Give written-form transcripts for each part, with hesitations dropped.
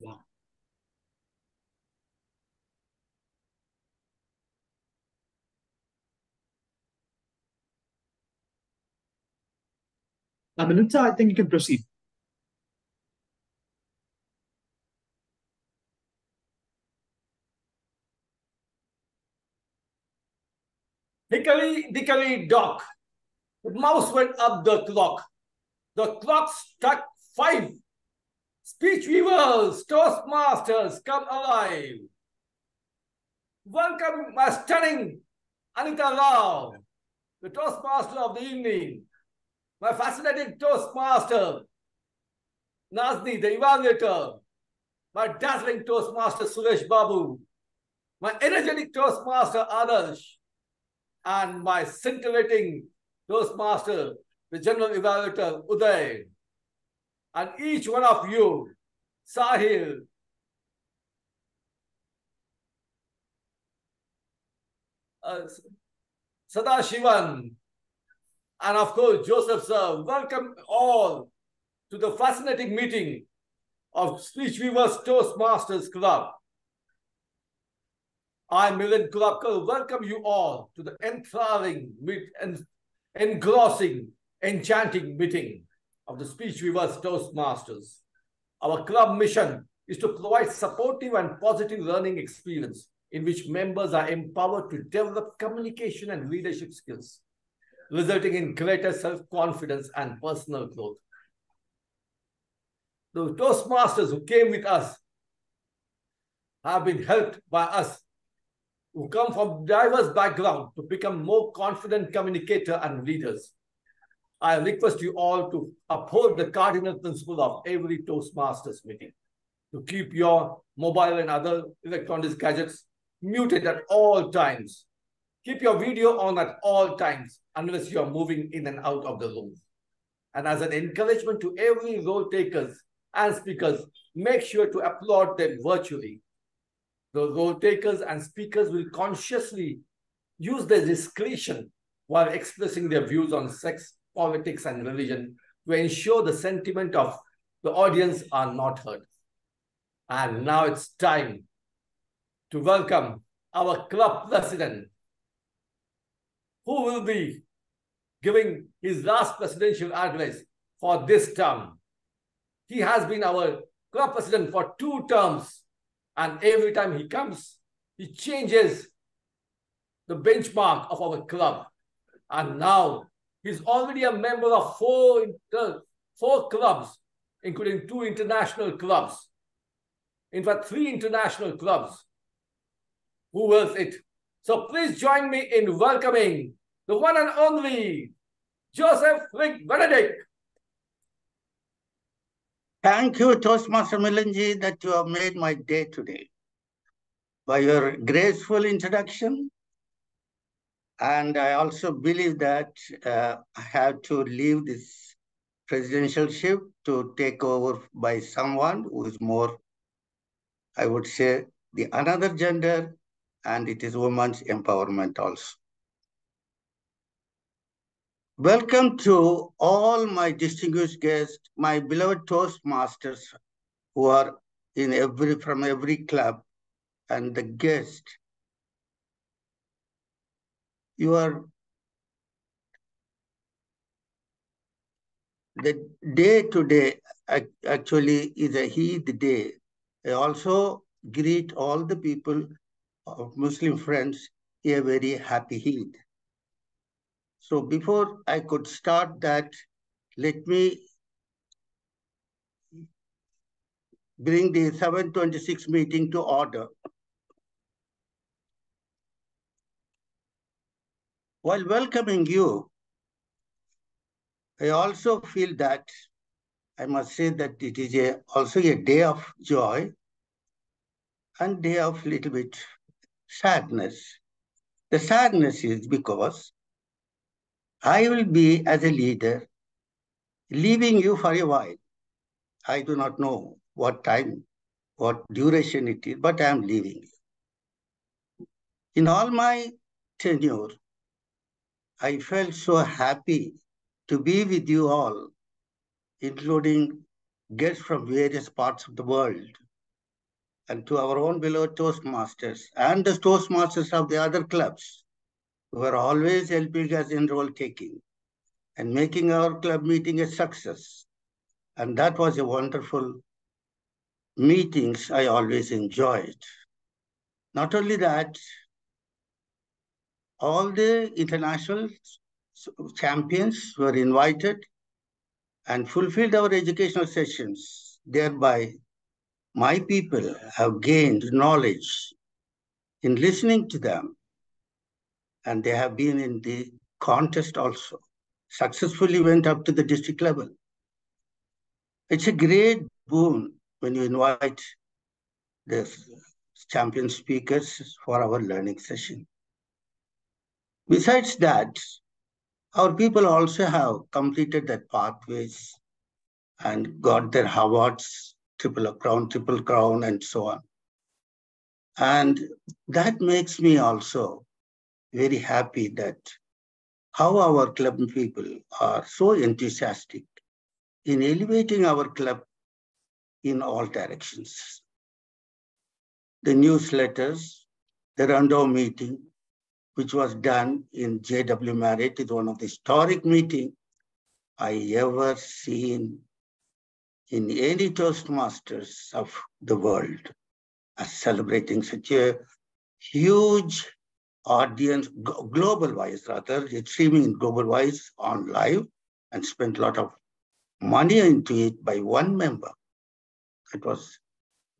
Yeah. Manuta, I think you can proceed. Hickory dickory dock. The mouse went up the clock. The clock struck 5. Speech weavers, Toastmasters, come alive. Welcome my stunning Anita Rao, the Toastmaster of the evening. My fascinating Toastmaster, Nazni, the evaluator. My dazzling Toastmaster, Suresh Babu. My energetic Toastmaster, Adarsh. And my scintillating Toastmaster, the general evaluator, Uday. And each one of you, Sahil, uh, Sadashivan, and of course, Joseph sir, welcome all to the fascinating meeting of Speech Weavers Toastmasters Club. I, Milan Kulapkar, welcome you all to the enthralling, engrossing, enchanting meeting of the Speech Weavers Toastmasters. Our club mission is to provide supportive and positive learning experience in which members are empowered to develop communication and leadership skills, resulting in greater self-confidence and personal growth. The Toastmasters who came with us have been helped by us who come from diverse backgrounds to become more confident communicators and leaders. I request you all to uphold the cardinal principle of every Toastmasters meeting, to keep your mobile and other electronic gadgets muted at all times. Keep your video on at all times unless you are moving in and out of the room. And as an encouragement to every role takers and speakers, make sure to applaud them virtually. The role takers and speakers will consciously use their discretion while expressing their views on sex, politics, and religion to ensure the sentiment of the audience are not hurt. And now it's time to welcome our club president, who will be giving his last presidential address for this term. He has been our club president for 2 terms, and every time he comes, he changes the benchmark of our club. And now he's already a member of 4 clubs, including 2 international clubs. In fact, 3 international clubs. Who was it? So please join me in welcoming the one and only Joseph Rick Benedict. Thank you, Toastmaster Milanji, that you have made my day today by your graceful introduction. And I also believe that I have to leave this presidentialship to take over by someone who is more, I would say, the another gender, and it is women's empowerment also. Welcome to all my distinguished guests, my beloved Toastmasters who are from every club, and the guest. The day today actually is a Eid day. I also greet all the people of Muslim friends a very happy Eid. So before I could start that, let me bring the 726 meeting to order. While welcoming you, I also feel that I must say that it is also a day of joy and day of little bit sadness. The sadness is because I will be, as a leader, leaving you for a while. I do not know what time, what duration it is, but I am leaving you. In all my tenure, I felt so happy to be with you all, including guests from various parts of the world. and to our own beloved Toastmasters and the Toastmasters of the other clubs who are always helping us in role-taking and making our club meeting a success. And that was a wonderful meetings I always enjoyed. Not only that, all the international champions were invited and fulfilled our educational sessions. Thereby, my people have gained knowledge in listening to them, and they have been in the contest also. Successfully went up to the district level. It's a great boon when you invite the champion speakers for our learning session. Besides that, our people also have completed their pathways and got their awards, triple crown, and so on. And that makes me also very happy that how our club people are so enthusiastic in elevating our club in all directions. The newsletters, the rundown meeting, which was done in J.W. Marriott, is one of the historic meetings I ever seen in any Toastmasters of the world, as celebrating such a huge audience, global-wise rather, streaming global-wise on live, and spent a lot of money into it by one member. It was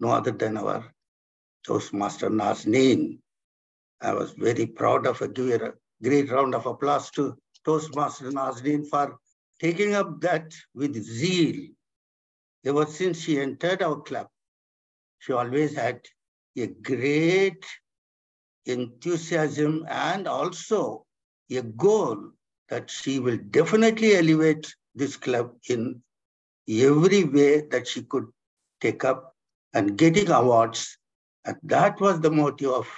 no other than our Toastmaster Nazneen. I was very proud of give a great round of applause to Toastmaster Nazneen for taking up that with zeal. Ever since she entered our club, she always had a great enthusiasm and also a goal that she will definitely elevate this club in every way that she could take up and getting awards. And that was the motive of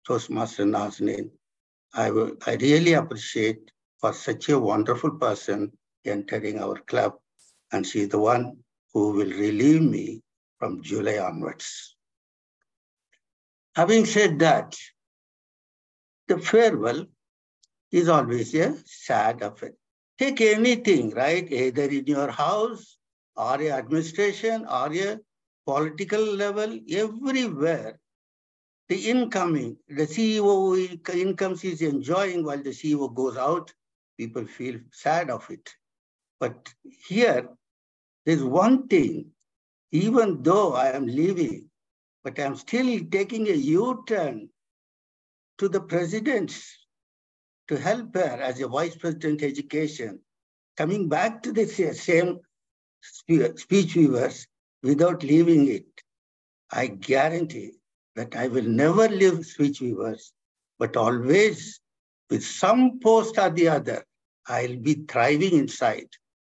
Toastmaster Nazneen. I really appreciate for such a wonderful person entering our club, and she is the one who will relieve me from July onwards. Having said that, the farewell is always a sad affair. Take anything, right? Either in your house or your administration or your political level, everywhere. The incoming, the CEO incomes is enjoying while the CEO goes out. People feel sad of it. But here, there's one thing, even though I am leaving, but I'm still taking a U-turn to the president to help her as a vice president education, coming back to the same speech weavers without leaving it. I guarantee that I will never leave Speech Weavers, but always with some post or the other, I'll be thriving inside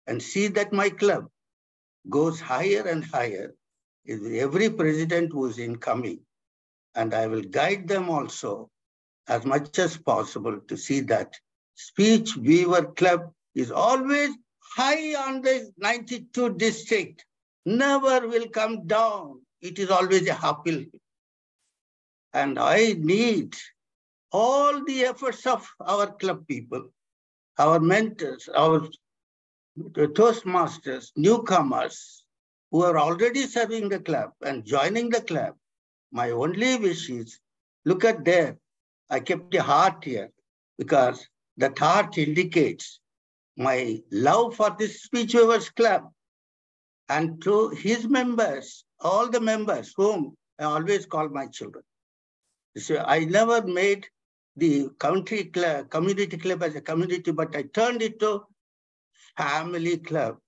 and see that my club goes higher and higher with every president who's incoming. And I will guide them also as much as possible to see that Speech Weaver Club is always high on the 92 district, never will come down. It is always a uphill. And I need all the efforts of our club people, our mentors, our Toastmasters, newcomers who are already serving the club and joining the club. My only wish is, look at there. I kept a heart here because that heart indicates my love for this Speech Weavers Club, and to his members, all the members whom I always call my children. So I never made the community club as a community, but I turned it to family club.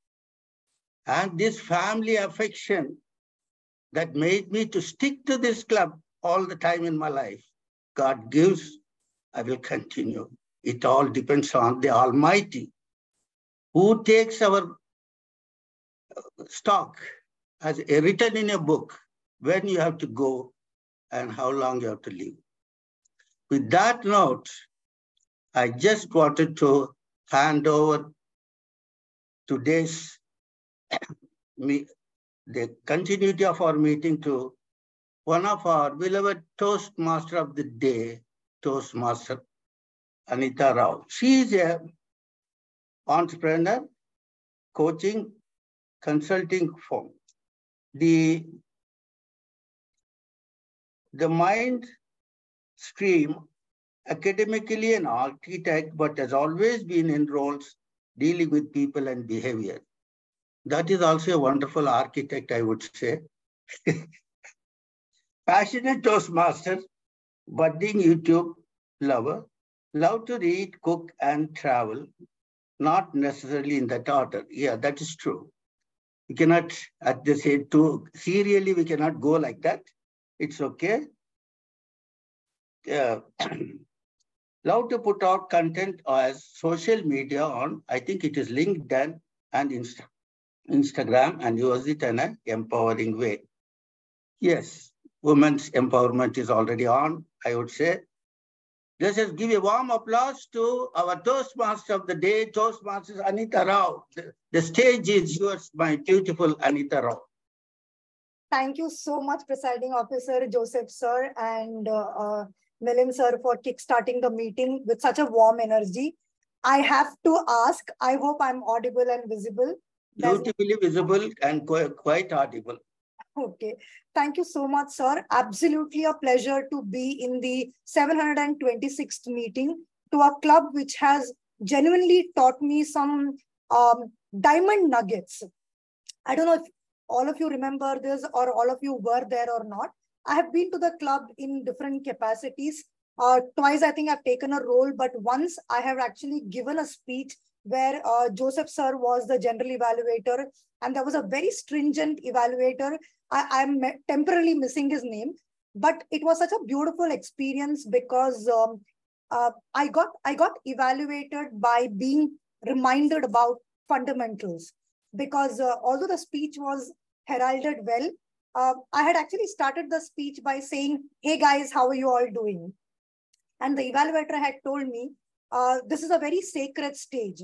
And this family affection that made me to stick to this club all the time in my life. God gives, I will continue. It all depends on the Almighty, who takes our stock as written in a book, when you have to go and how long you have to live. With that note, I just wanted to hand over today's the continuity of our meeting to one of our beloved Toastmaster of the day, Toastmaster Anita Rao. She is an entrepreneur, coaching, consulting firm. The mind stream, academically an architect, but has always been in roles dealing with people and behavior. That is also a wonderful architect, I would say. Passionate Toastmaster, budding YouTube lover, love to read, cook, and travel, not necessarily in that order. Yeah, that is true. We cannot, at the same too serially, we cannot go like that. It's okay. Love to put out content as social media on, I think it is LinkedIn and Instagram, and use it in an empowering way. Yes, women's empowerment is already on, I would say. Let us give a warm applause to our Toastmaster of the day, Toastmasters Anita Rao. The stage is yours, my beautiful Anita Rao. Thank you so much, Presiding Officer Joseph sir and Milim sir, for kickstarting the meeting with such a warm energy. I have to ask, I hope I'm audible and visible. Beautifully visible and quite audible. Okay. Thank you so much, sir. Absolutely a pleasure to be in the 726th meeting to a club which has genuinely taught me some diamond nuggets. I don't know if all of you remember this or all of you were there or not. I have been to the club in different capacities. Twice, I think I've taken a role, but once I have actually given a speech where Joseph sir was the general evaluator, and there was a very stringent evaluator. I'm temporarily missing his name, but it was such a beautiful experience because I got evaluated by being reminded about fundamentals. Because although the speech was heralded well, I had actually started the speech by saying, "Hey guys, how are you all doing?" And the evaluator had told me, this is a very sacred stage,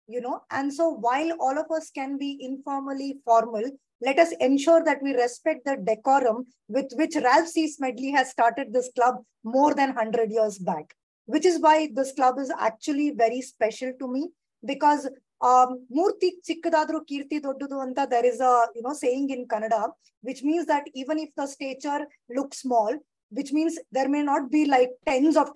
you know. And so while all of us can be informally formal, let us ensure that we respect the decorum with which Ralph C. Smedley has started this club more than 100 years back, which is why this club is actually very special to me, because Murti chikkadadru kirti doddudu anta, there is a saying in Kannada, which means that even if the stature looks small, which means there may not be like tens of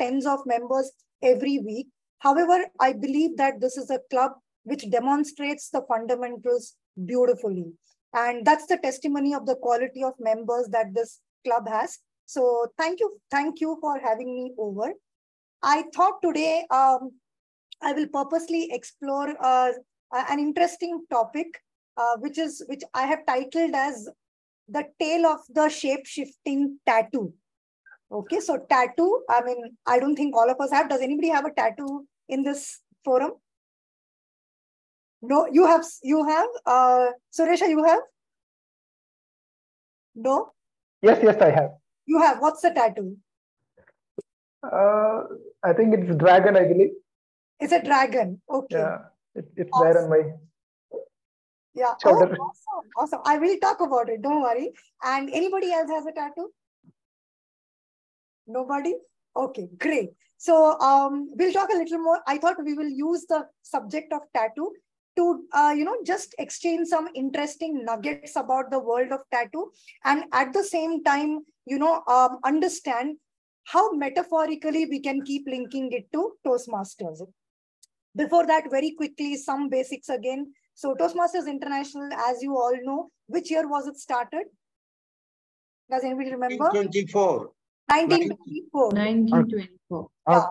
members every week. However, I believe that this is a club which demonstrates the fundamentals beautifully. And that's the testimony of the quality of members that this club has. So thank you for having me over. I thought today I will purposely explore an interesting topic, which I have titled as the tale of the shape-shifting tattoo. Okay, so tattoo, I mean, I don't think all of us have. Does anybody have a tattoo in this forum? No, you have, Suresha, you have? No? Yes, I have. You have, what's the tattoo? I think it's dragon, I believe. It's a dragon, okay. Yeah, it's awesome. There on my shoulder. Oh, awesome. I will talk about it, don't worry. And anybody else has a tattoo? Nobody? Okay, great. So we'll talk a little more. I thought we will use the subject of tattoo to, just exchange some interesting nuggets about the world of tattoo. And at the same time, understand how metaphorically we can keep linking it to Toastmasters. Before that, very quickly, some basics again. So Toastmasters International, as you all know, which year was it started? Does anybody remember? 1924. Yeah.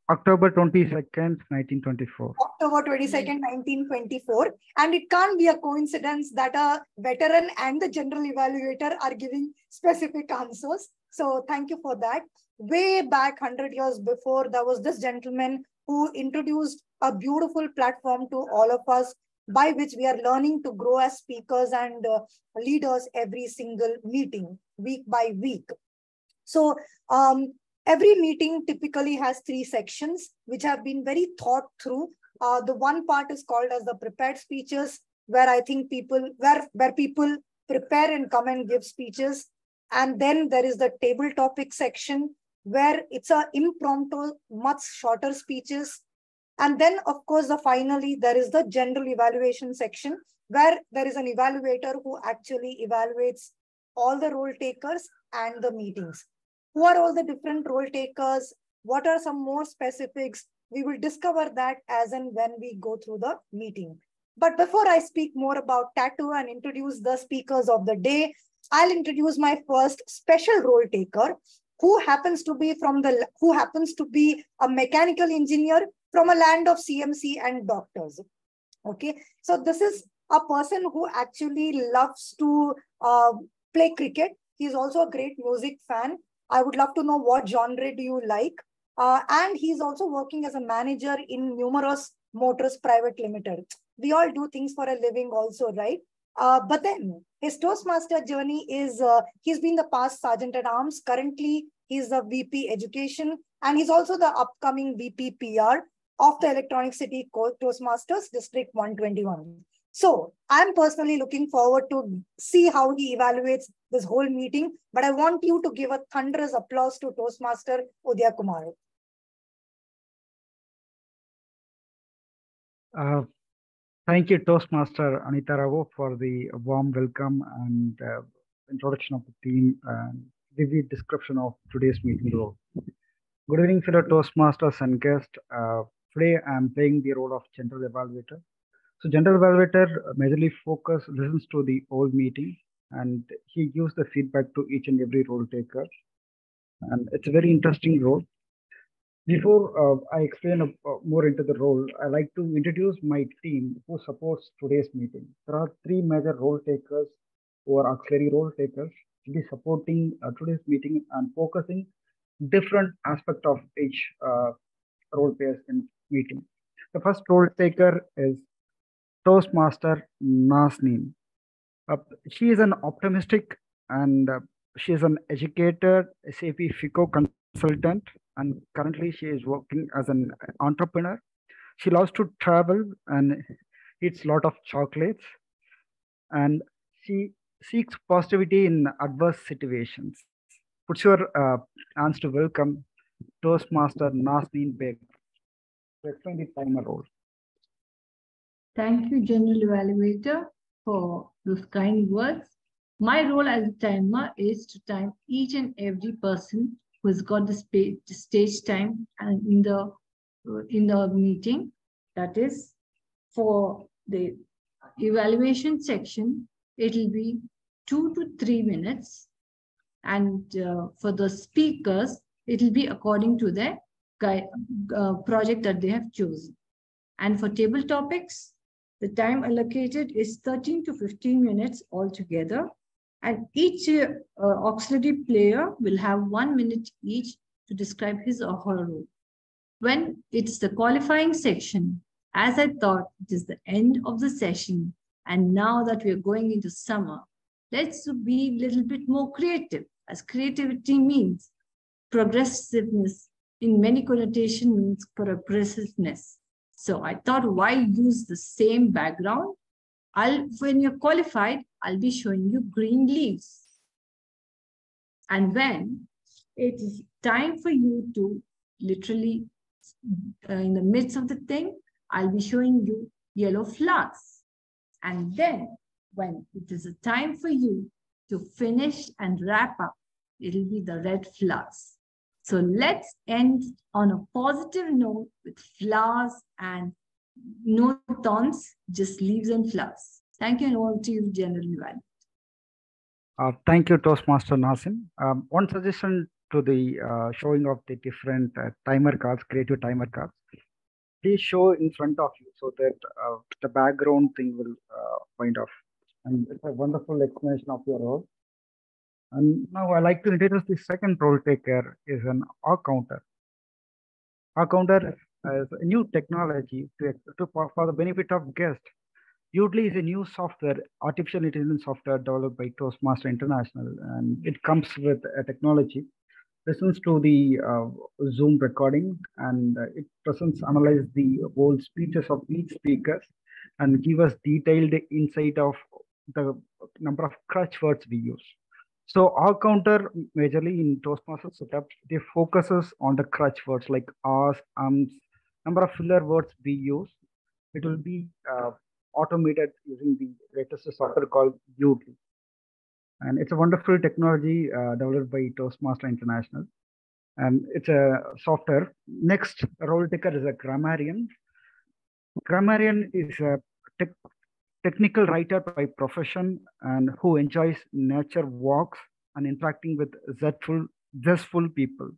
October 22nd, 1924. October 22nd, 1924. And it can't be a coincidence that a veteran and the general evaluator are giving specific answers. So thank you for that. Way back 100 years before, there was this gentleman who introduced a beautiful platform to all of us, by which we are learning to grow as speakers and leaders every single meeting, week by week. So every meeting typically has 3 sections, which have been very thought through. The one part is called as the prepared speeches, where I think people prepare and come and give speeches. And then there is the table topic section where it's a impromptu, much shorter speeches. And then, of course, finally, there is the general evaluation section where there is an evaluator who actually evaluates all the role takers and the meetings. Who are all the different role takers? What are some more specifics? We will discover that as and when we go through the meeting. But before I speak more about tattoo and introduce the speakers of the day, I'll introduce my first special role taker, who happens to be a mechanical engineer from a land of CMC and doctors. Okay, so this is a person who actually loves to play cricket. He's also a great music fan. I would love to know what genre do you like. And he's also working as a manager in numerous Motors Private Limited. We all do things for a living also, right? But then his Toastmaster journey is, he's been the past Sergeant at Arms. Currently, he's the VP Education, and he's also the upcoming VP PR of the Electronic City Toastmasters District 121. So I'm personally looking forward to see how he evaluates this whole meeting, but I want you to give a thunderous applause to Toastmaster Udaya Kumar. Thank you, Toastmaster Anita Rao, for the warm welcome and introduction of the theme and vivid description of today's meeting role. Good evening, fellow Toastmasters and guests. Today, I'm playing the role of General Evaluator. So, General Evaluator majorly listens to the whole meeting, and he gives the feedback to each and every role taker. And it's a very interesting role. Before I explain more into the role, I like to introduce my team who supports today's meeting. There are three major role takers who are auxiliary role takers to be supporting today's meeting and focusing different aspect of each role players in meeting. The first role taker is Toastmaster Nazneen. She is an optimistic and she is an educated SAP FICO consultant, and currently she is working as an entrepreneur. She loves to travel and eats a lot of chocolates, and she seeks positivity in adverse situations. Puts your hands to welcome Toastmaster Nazneen Beg to explain the timer role. Thank you, General Evaluator, for those kind words. My role as a timer is to time each and every person who has got the stage time and in the meeting. That is, for the evaluation section, it will be 2 to 3 minutes, and for the speakers, it will be according to their project that they have chosen. And for table topics, the time allocated is 13 to 15 minutes altogether. And each auxiliary player will have 1 minute each to describe his or her role. When it's the qualifying section, as I thought it is the end of the session, and now that we are going into summer, let's be a little bit more creative, as creativity means progressiveness. In many connotation means progressiveness. So I thought, why use the same background? When you're qualified, I'll be showing you green leaves. And when it is time for you to literally, in the midst of the thing, I'll be showing you yellow flowers. And then when it is a time for you to finish and wrap up, it'll be the red flowers. So let's end on a positive note with flowers and no thorns, just leaves and flowers. Thank you, and over to you, General Evaluator. Thank you, Toastmaster Nazneen. One suggestion to the showing of the different timer cards, creative timer cards. Please show in front of you so that the background thing will point off. And it's a wonderful explanation of your role. And now I like to introduce the second role taker is an R counter. R counter is a new technology for the benefit of guests. Usually is a new software, artificial intelligence software developed by Toastmasters International, and it comes with a technology, listens to the Zoom recording, and it analyze the whole speeches of each speaker and give us detailed insight of the number of crutch words we use. So our counter majorly in Toastmasters setup, they focuses on the crutch words like R's, number of filler words we use. It will be automated using the latest software called Udly. And it's a wonderful technology developed by Toastmasters International. And it's a software. Next role taker is a grammarian. Grammarian is a technical writer by profession and who enjoys nature walks and interacting with zestful people.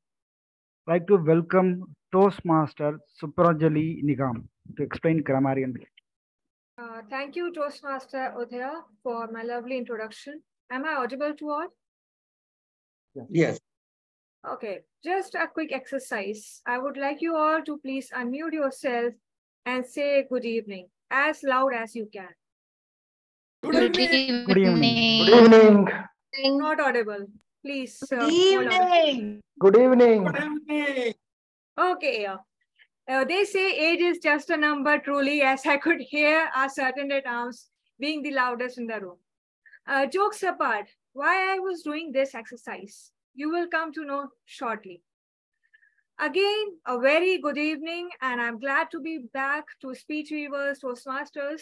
I'd like to welcome Toastmaster Suprajali Nigam to explain grammarian. Thank you, Toastmaster Udaya, for my lovely introduction. Am I audible to all? Yes. Okay, just a quick exercise. I would like you all to please unmute yourself and say good evening as loud as you can. Good evening. Good evening. Good evening. Not audible. Please. Good evening. Good evening. Good evening. Okay. They say age is just a number, truly, as I could hear our certain arms being the loudest in the room. Jokes apart, why I was doing this exercise, you will come to know shortly. Again, a very good evening, and I'm glad to be back to Speech Weavers Toastmasters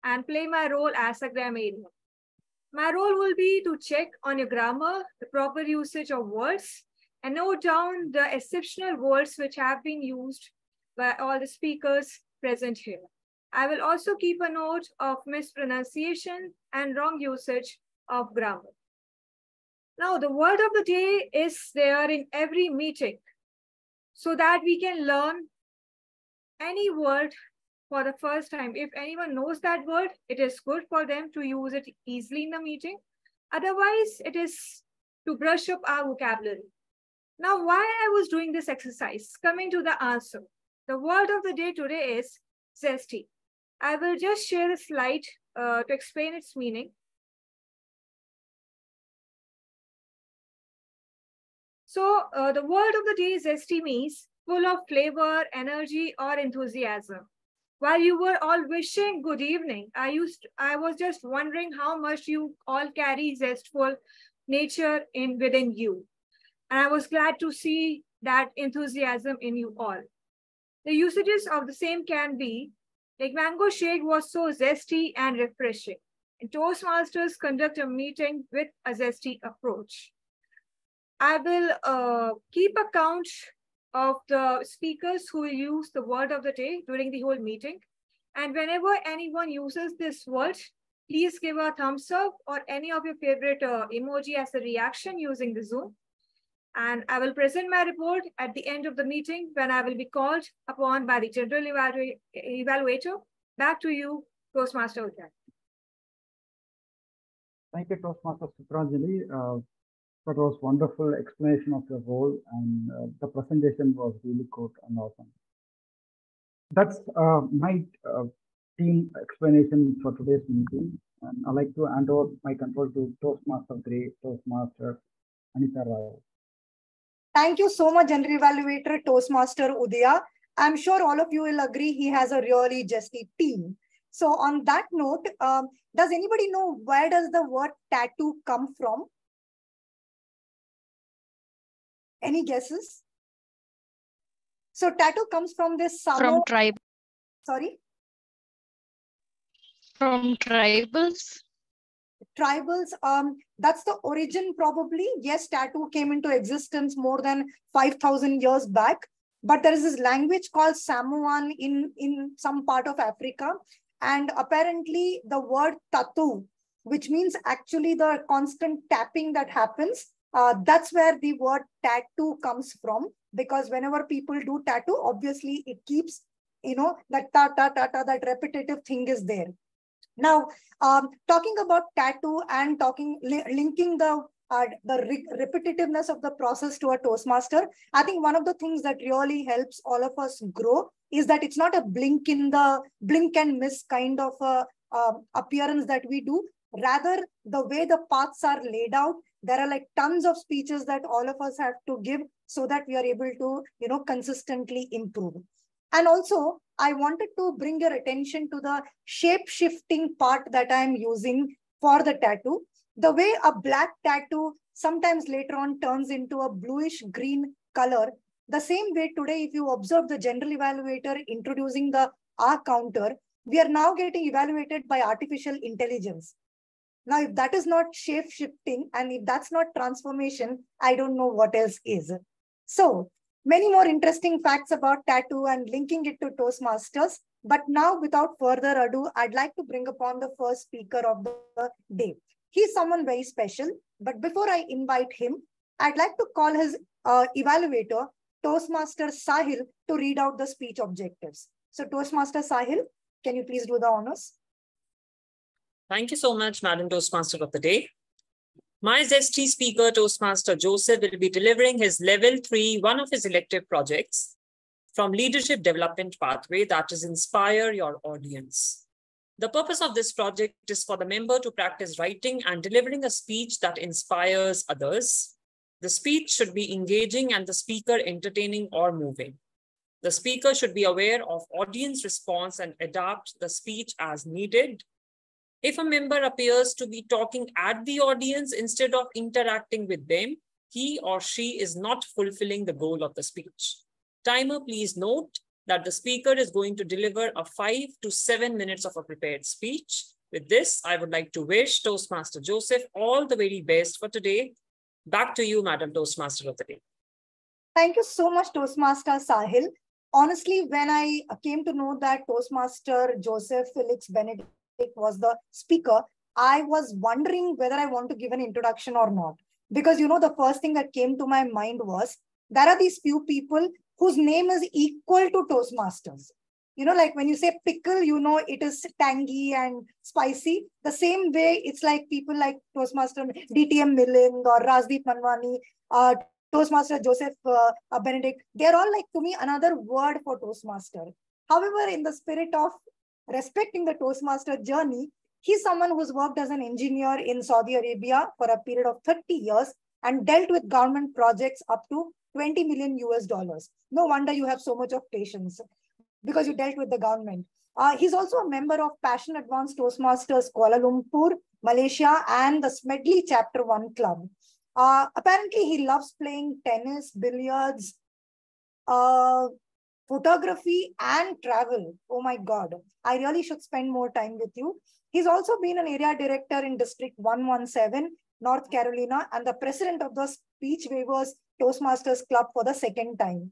and play my role as a grammarian. My role will be to check on your grammar, the proper usage of words, and note down the exceptional words which have been used by all the speakers present here. I will also keep a note of mispronunciation and wrong usage of grammar. Now, the word of the day is there in every meeting so that we can learn any word for the first time. If anyone knows that word, it is good for them to use it easily in the meeting. Otherwise, it is to brush up our vocabulary. Now, why I was doing this exercise? Coming to the answer. The word of the day today is zesty. I will just share a slide to explain its meaning. So the word of the day, zesty, means full of flavor, energy, or enthusiasm. While you were all wishing good evening, I was just wondering how much you all carry zestful nature within you. And I was glad to see that enthusiasm in you all. The usages of the same can be, like mango shake was so zesty and refreshing. And Toastmasters conduct a meeting with a zesty approach. I will keep account of the speakers who will use the word of the day during the whole meeting. And whenever anyone uses this word, please give a thumbs up or any of your favorite emoji as a reaction using the Zoom. And I will present my report at the end of the meeting when I will be called upon by the general evaluator. Back to you, Toastmaster Udaya. Thank you, Toastmaster Suprajali. That was wonderful explanation of your role, and the presentation was really good and awesome. That's my team explanation for today's meeting. And I'd like to hand over my control to Toastmaster 3, Toastmaster Anita Rao. Thank you so much, General Evaluator Toastmaster Udaya. I'm sure all of you will agree he has a really zesty team. So on that note, does anybody know where does the word tattoo come from? Any guesses? So tattoo comes from this From tribe. Sorry? From tribals. Tribals, that's the origin probably. Yes, tattoo came into existence more than 5,000 years back. But there is this language called Samoan in some part of Africa. And apparently the word tattoo, which means actually the constant tapping that happens, that's where the word tattoo comes from. Because whenever people do tattoo, obviously it keeps, that ta-ta-ta-ta, that repetitive thing is there. Now, talking about tattoo and linking the repetitiveness of the process to a Toastmaster, I think one of the things that really helps all of us grow is that it's not a blink and miss kind of appearance that we do. Rather, the way the paths are laid out, there are like tons of speeches that all of us have to give so that we are able to, consistently improve. And also, I wanted to bring your attention to the shape-shifting part that I'm using for the tattoo. The way a black tattoo sometimes later on turns into a bluish green color. The same way today, if you observe the general evaluator introducing the R counter, we are now getting evaluated by artificial intelligence. Now, if that is not shape-shifting and if that's not transformation, I don't know what else is. So, many more interesting facts about tattoo and linking it to Toastmasters. But now, without further ado, I'd like to bring upon the first speaker of the day. He's someone very special. But before I invite him, I'd like to call his evaluator, Toastmaster Sahil, to read out the speech objectives. So, Toastmaster Sahil, can you please do the honors? Thank you so much, Madam Toastmaster of the Day. My zesty speaker, Toastmaster Joseph, will be delivering his level 3, one of his elective projects from Leadership Development Pathway, that is Inspire Your Audience. The purpose of this project is for the member to practice writing and delivering a speech that inspires others. The speech should be engaging and the speaker entertaining or moving. The speaker should be aware of audience response and adapt the speech as needed. If a member appears to be talking at the audience instead of interacting with them, he or she is not fulfilling the goal of the speech. Timer, please note that the speaker is going to deliver a 5 to 7 minutes of a prepared speech. With this, I would like to wish Toastmaster Joseph all the very best for today. Back to you, Madam Toastmaster of the Day. Thank you so much, Toastmaster Sahil. Honestly, when I came to know that Toastmaster Joseph Felix Benedict was the speaker, I was wondering whether I want to give an introduction or not. Because, you know, the first thing that came to my mind was, there are these few people whose name is equal to Toastmasters. You know, like when you say pickle, you know, it is tangy and spicy. The same way, it's like people like Toastmaster DTM Milind or Rajdeep Manwani, Toastmaster Joseph Benedict. They're all like, to me, another word for Toastmaster. However, in the spirit of respecting the Toastmaster journey, he's someone who's worked as an engineer in Saudi Arabia for a period of 30 years and dealt with government projects up to 20 million US dollars. No wonder you have so much of patience, because you dealt with the government. He's also a member of Passion Advanced Toastmasters Kuala Lumpur, Malaysia, and the Smedley Chapter 1 Club. Apparently, he loves playing tennis, billiards, photography, and travel. Oh my God, I really should spend more time with you. He's also been an area director in District 117, North Carolina, and the president of the Speech Weavers Toastmasters Club for the second time.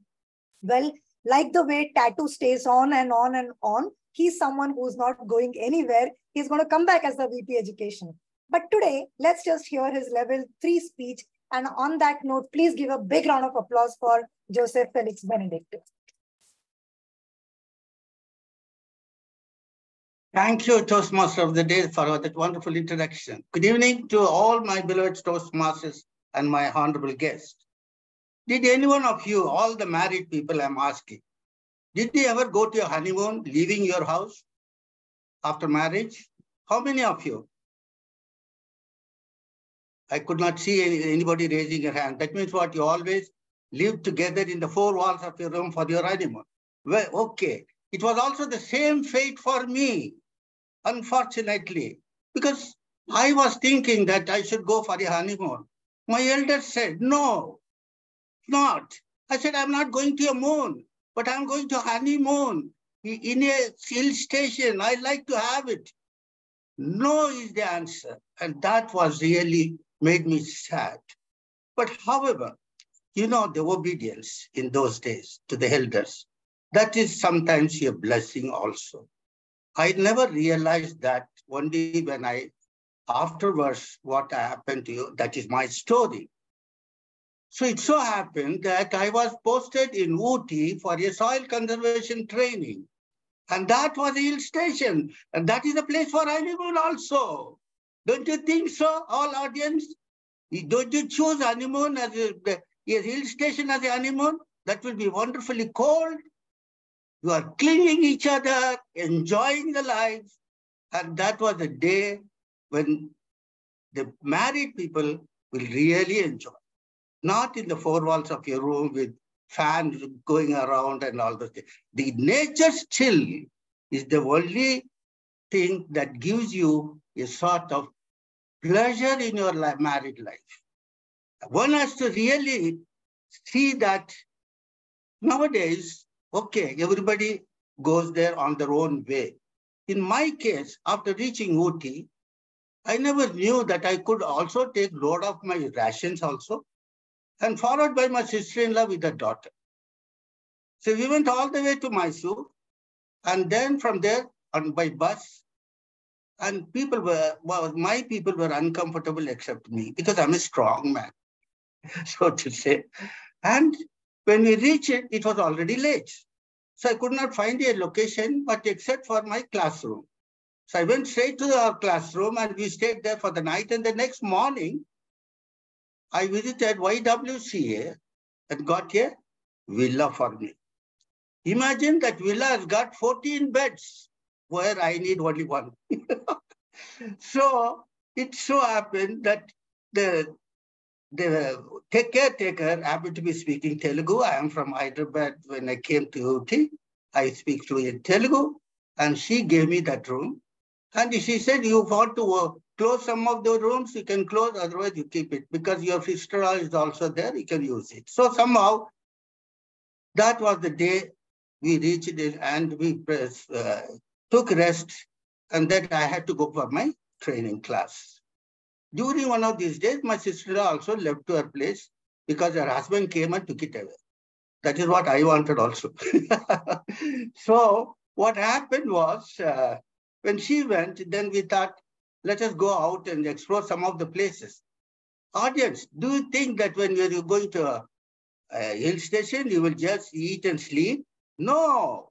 Well, like the way tattoo stays on and on and on, he's someone who's not going anywhere. He's going to come back as the VP Education. But today, let's just hear his level 3 speech. And on that note, please give a big round of applause for Joseph Felix Benedict. Thank you, Toastmaster of the Day, for that wonderful introduction. Good evening to all my beloved Toastmasters and my honorable guests. Did any one of you, all the married people I'm asking, did you ever go to your honeymoon, leaving your house after marriage? How many of you? I could not see anybody raising your hand. That means what? You always live together in the 4 walls of your room for your honeymoon. Well, okay. It was also the same fate for me, unfortunately, because I was thinking that I should go for a honeymoon. My elders said, no, not. I said, I'm not going to a moon, but I'm going to honeymoon in a hill station. I like to have it. No is the answer. And that was really made me sad. But however, you know, the obedience in those days to the elders, that is sometimes a blessing also. I never realized that only when afterwards, what happened to you, that is my story. So it so happened that I was posted in Ooty for a soil conservation training. And that was a hill station. And that is a place for honeymoon also. Don't you think so, all audience? Don't you choose honeymoon as a hill station as a honeymoon? That will be wonderfully cold. You are clinging each other, enjoying the life. And that was a day when the married people will really enjoy. Not in the 4 walls of your room with fans going around and all those things. The nature still is the only thing that gives you a sort of pleasure in your married life. one has to really see that nowadays, okay, everybody goes there on their own way. In my case, after reaching Ooty, I never knew that I could also take load of my rations also, and followed by my sister-in-law with her daughter. So we went all the way to Mysore, and then from there on by bus, and my people were uncomfortable except me, because I'm a strong man, so to say. And when we reached it, it was already late. So I could not find a location, but except for my classroom. So I went straight to our classroom and we stayed there for the night. And the next morning, I visited YWCA and got a villa for me. Imagine that villa has got 14 beds where I need only one. So it so happened that the caretaker happened to be speaking Telugu. I am from Hyderabad. When I came to Ooty, I speak fluent Telugu, and she gave me that room. And she said, you want to close some of the rooms, you can close, otherwise you keep it. Because your sister is also there, you can use it. So somehow, that was the day we reached it and we took rest. And then I had to go for my training class. During one of these days, my sister also left to her place because her husband came and took it away. That is what I wanted also. So what happened was, when she went, then we thought, let us go out and explore some of the places. Audience, do you think that when you're going to a hill station, you will just eat and sleep? No.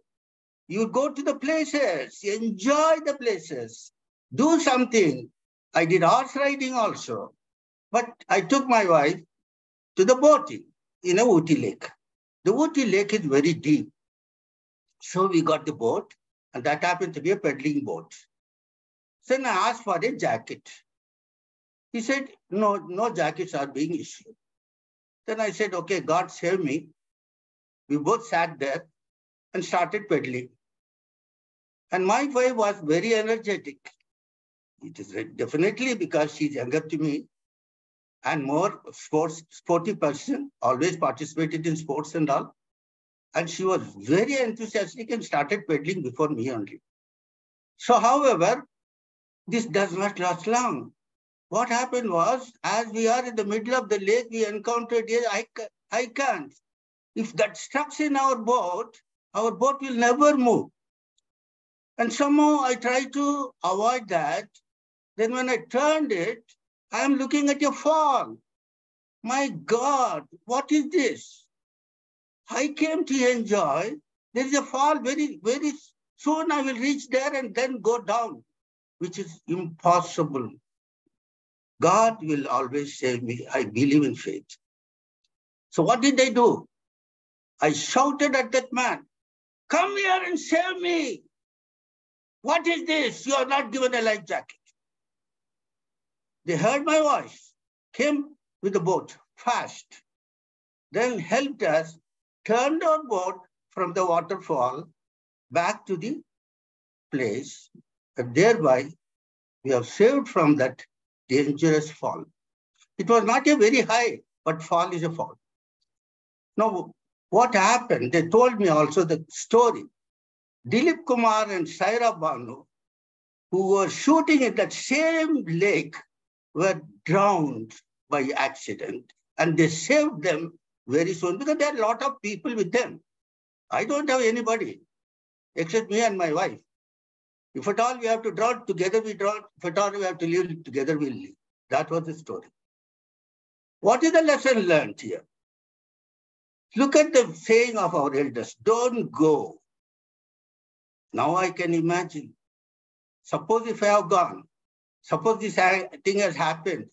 You go to the places, enjoy the places, do something. I did horse riding also, but I took my wife to the boating in a Ooty lake. The Ooty lake is very deep. So we got the boat, and that happened to be a peddling boat. So then I asked for a jacket. He said, no jackets are being issued. Then I said, okay, God save me. We both sat there and started pedaling. And my wife was very energetic. It is definitely because she's younger to me and more sporty person, always participated in sports and all. And she was very enthusiastic and started pedaling before me only. So, however, this does not last long. What happened was, as we are in the middle of the lake, we encountered a high current. If that struck in our boat will never move. And somehow I tried to avoid that. Then when I turned it, I am looking at a fall. My God, what is this? I came to enjoy. There is a fall very, very soon I will reach there and then go down, which is impossible. God will always save me. I believe in faith. So what did I do? I shouted at that man, come here and save me. What is this? You are not given a life jacket. They heard my voice, came with the boat fast, then helped us, turned our boat from the waterfall back to the place, and thereby we have saved from that dangerous fall. It was not a very high, but fall is a fall. Now, what happened? They told me also the story. Dilip Kumar and Saira Banu, who were shooting in that same lake, were drowned by accident. And they saved them very soon because there are a lot of people with them. I don't have anybody except me and my wife. If at all we have to drown together, we drown. If at all we have to live together, we'll live. That was the story. What is the lesson learned here? Look at the saying of our elders, don't go. Now I can imagine. Suppose if I have gone, suppose this thing has happened,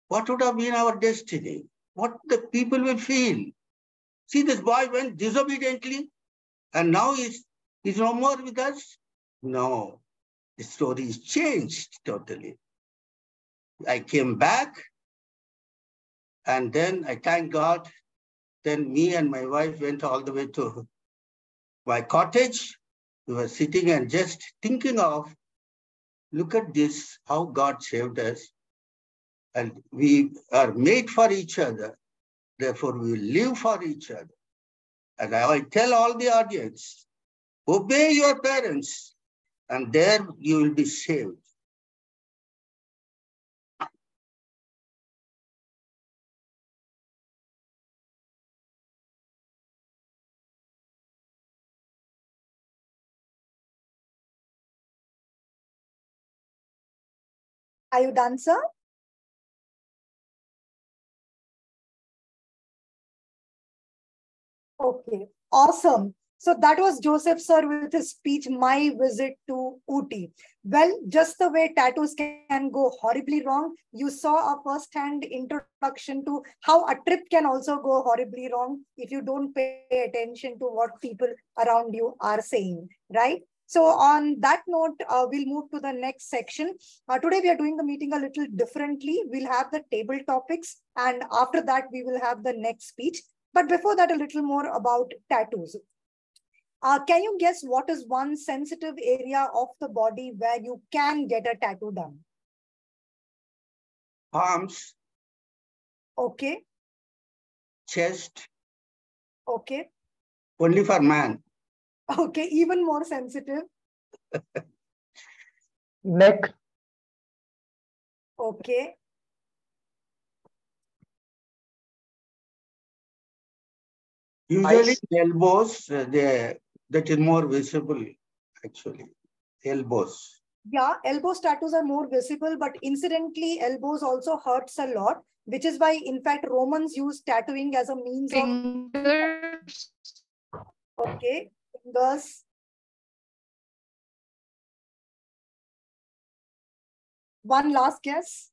what would have been our destiny? What the people will feel? See, this boy went disobediently and now he's no more with us? No, the story is changed totally. I came back and then I thank God. Then me and my wife went all the way to my cottage. We were sitting and just thinking of, look at this, how God saved us. And we are made for each other. Therefore, we live for each other. And I tell all the audience, obey your parents, and there you will be saved. Are you done, sir? Okay, awesome. So that was Joseph sir with his speech, My Visit to Ooty. Well, just the way tattoos can go horribly wrong, you saw a first-hand introduction to how a trip can also go horribly wrong if you don't pay attention to what people around you are saying, right? So on that note, we'll move to the next section. Today we are doing the meeting a little differently. We'll have the table topics, and after that we will have the next speech. But before that, a little more about tattoos. Can you guess what is one sensitive area of the body where you can get a tattoo done? Arms. Okay. Chest. Okay. Only for man. Okay, even more sensitive. Neck. Okay. Usually elbows, that is more visible, actually. Elbows. Yeah, elbow tattoos are more visible, but incidentally, elbows also hurts a lot, which is why, in fact, Romans used tattooing as a means Fingers. of... Okay, fingers. One last guess.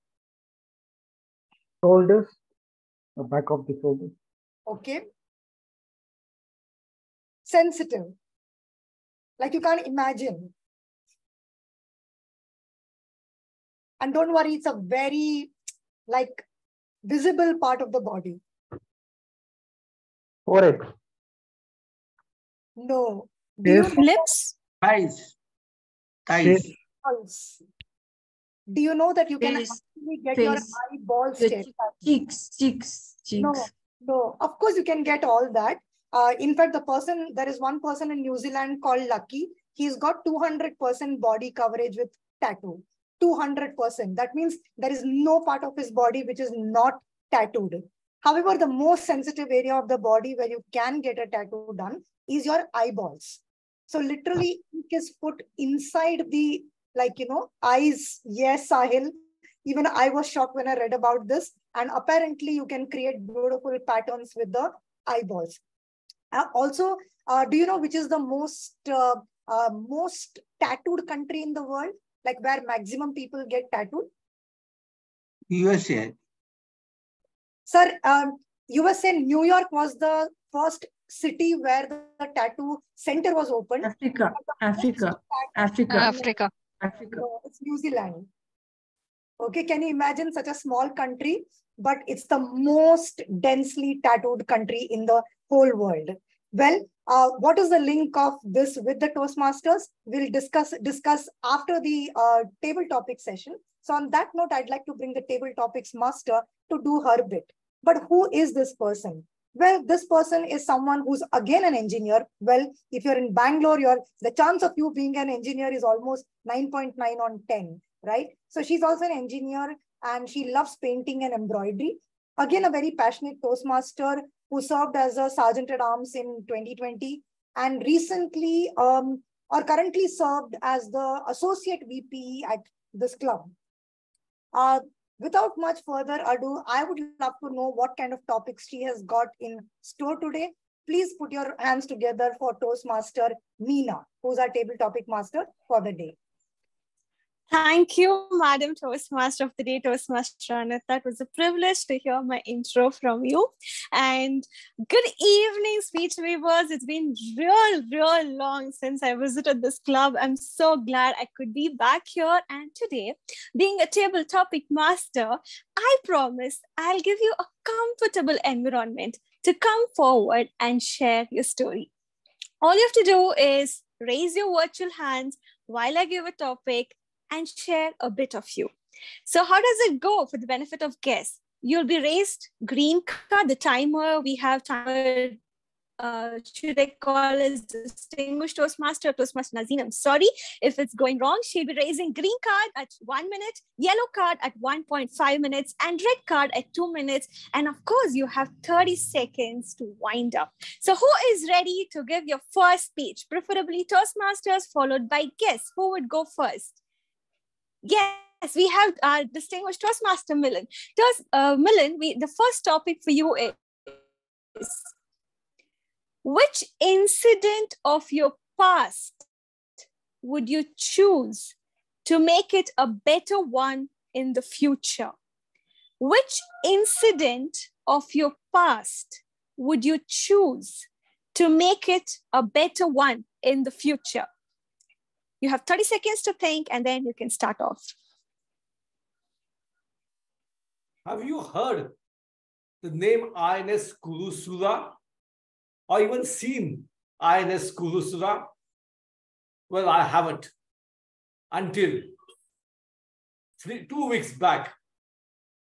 Shoulders. The back of the shoulders. Okay. Sensitive. Like you can't imagine. And don't worry, it's a very visible part of the body. Forehead. No. Lips. Thighs. Thighs. Do you know that you can actually get your eyeballs checked? Cheeks. No. Of course, you can get all that. In fact, there is one person in New Zealand called Lucky. He's got 200% body coverage with tattoo. 200%. That means there is no part of his body which is not tattooed. However, the most sensitive area of the body where you can get a tattoo done is your eyeballs. So literally, ink is put inside the, eyes. Yes, Sahil. Even I was shocked when I read about this. And apparently, you can create beautiful patterns with the eyeballs. Also, do you know which is the most tattooed country in the world? Like where maximum people get tattooed? USA. Sir, USA, New York was the first city where the tattoo center was opened. Africa. No, it's New Zealand. Okay, can you imagine such a small country? But it's the most densely tattooed country in the whole world. Well, what is the link of this with the Toastmasters? We'll discuss after the table topic session. So on that note, I'd like to bring the table topics master to do her bit. But who is this person? Well, this person is someone who's again an engineer. Well, if you're in Bangalore, the chance of you being an engineer is almost 9.9 on 10, right? So she's also an engineer and she loves painting and embroidery. Again, a very passionate Toastmaster who served as a Sergeant at Arms in 2020 and recently or currently served as the Associate VP at this club. Without much further ado, I would love to know what kind of topics she has got in store today. Please put your hands together for Toastmaster Meena, who's our table topic master for the day. Thank you, Madam Toastmaster of the Day, Toastmaster Anita. It was a privilege to hear my intro from you. And good evening, Speech Weavers. It's been real long since I visited this club. I'm so glad I could be back here. And today, being a table topic master, I promise I'll give you a comfortable environment to come forward and share your story. All you have to do is raise your virtual hands while I give a topic and share a bit of you. So how does it go for the benefit of guests? You'll be raised green card, the timer. We have timer, should I call as distinguished Toastmaster, Toastmaster Nazeen? I'm sorry if it's going wrong. She'll be raising green card at 1 minute, yellow card at 1.5 minutes, and red card at 2 minutes. And of course, you have 30 seconds to wind up. So who is ready to give your first speech? Preferably Toastmasters, followed by guests. Who would go first? Yes, we have our distinguished Toastmaster Milan. Milan, the first topic for you is, which incident of your past would you choose to make it a better one in the future? Which incident of your past would you choose to make it a better one in the future? You have 30 seconds to think, and then you can start off. Have you heard the name INS Kurusura? Or even seen INS Kurusura? Well, I haven't until 2 weeks back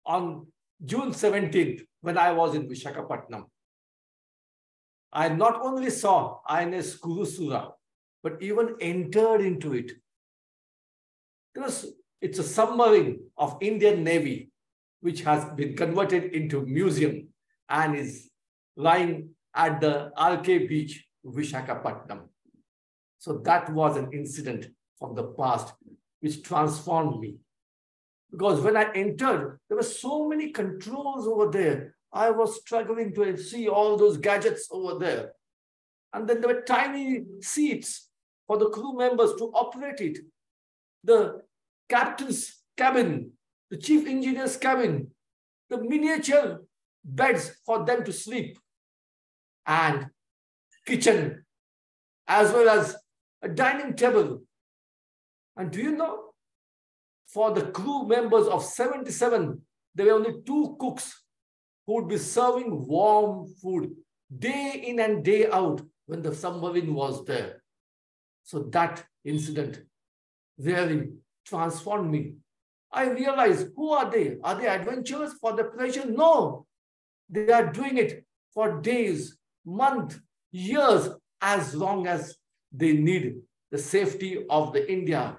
on June 17th when I was in Visakhapatnam. I not only saw INS Kurusura, but even entered into it. Because it's a submarine of Indian Navy, which has been converted into museum and is lying at the RK beach, Visakhapatnam. So that was an incident from the past which transformed me. Because when I entered, there were so many controls over there. I was struggling to see all those gadgets over there. And then there were tiny seats for the crew members to operate it. The captain's cabin, the chief engineer's cabin, the miniature beds for them to sleep, and kitchen, as well as a dining table. And do you know, for the crew members of 77, there were only 2 cooks who would be serving warm food day in and day out when the submarine was there. So that incident really transformed me. I realized, who are they? Are they adventurers for the pleasure? No, they are doing it for days, months, years, as long as they need the safety of the India,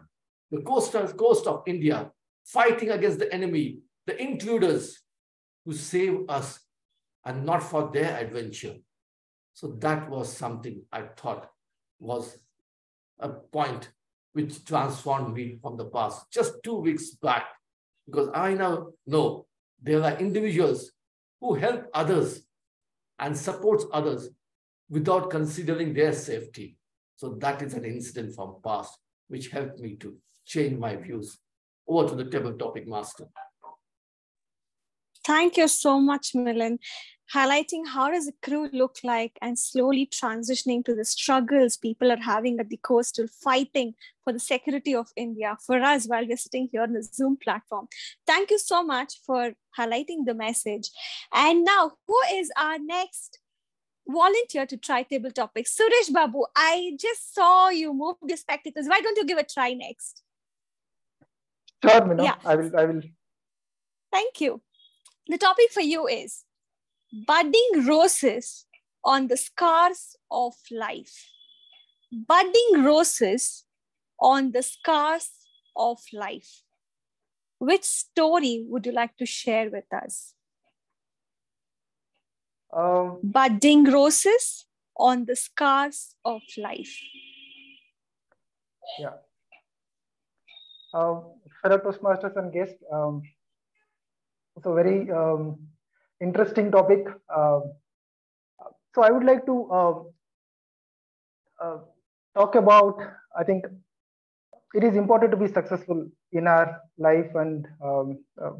the coast of India, fighting against the enemy, the intruders who save us, and not for their adventure. So that was something I thought was a point which transformed me from the past, just 2 weeks back, because I now know there are individuals who help others and supports others without considering their safety. So that is an incident from past which helped me to change my views. Over to the table topic master. Thank you so much, Milan. Highlighting how does a crew look like and slowly transitioning to the struggles people are having at the coastal, fighting for the security of India for us while we're sitting here on the Zoom platform. Thank you so much for highlighting the message. And now, who is our next volunteer to try table topics? Suresh Babu, I just saw you move your spectacles. Why don't you give a try next? Sure, Mino. Yeah. I will. Thank you. The topic for you is budding roses on the scars of life. Budding roses on the scars of life. Which story would you like to share with us? Budding roses on the scars of life. Yeah. Fellow Toastmasters and guests, it's a very interesting topic. So I would like to talk about, I think it is important to be successful in our life and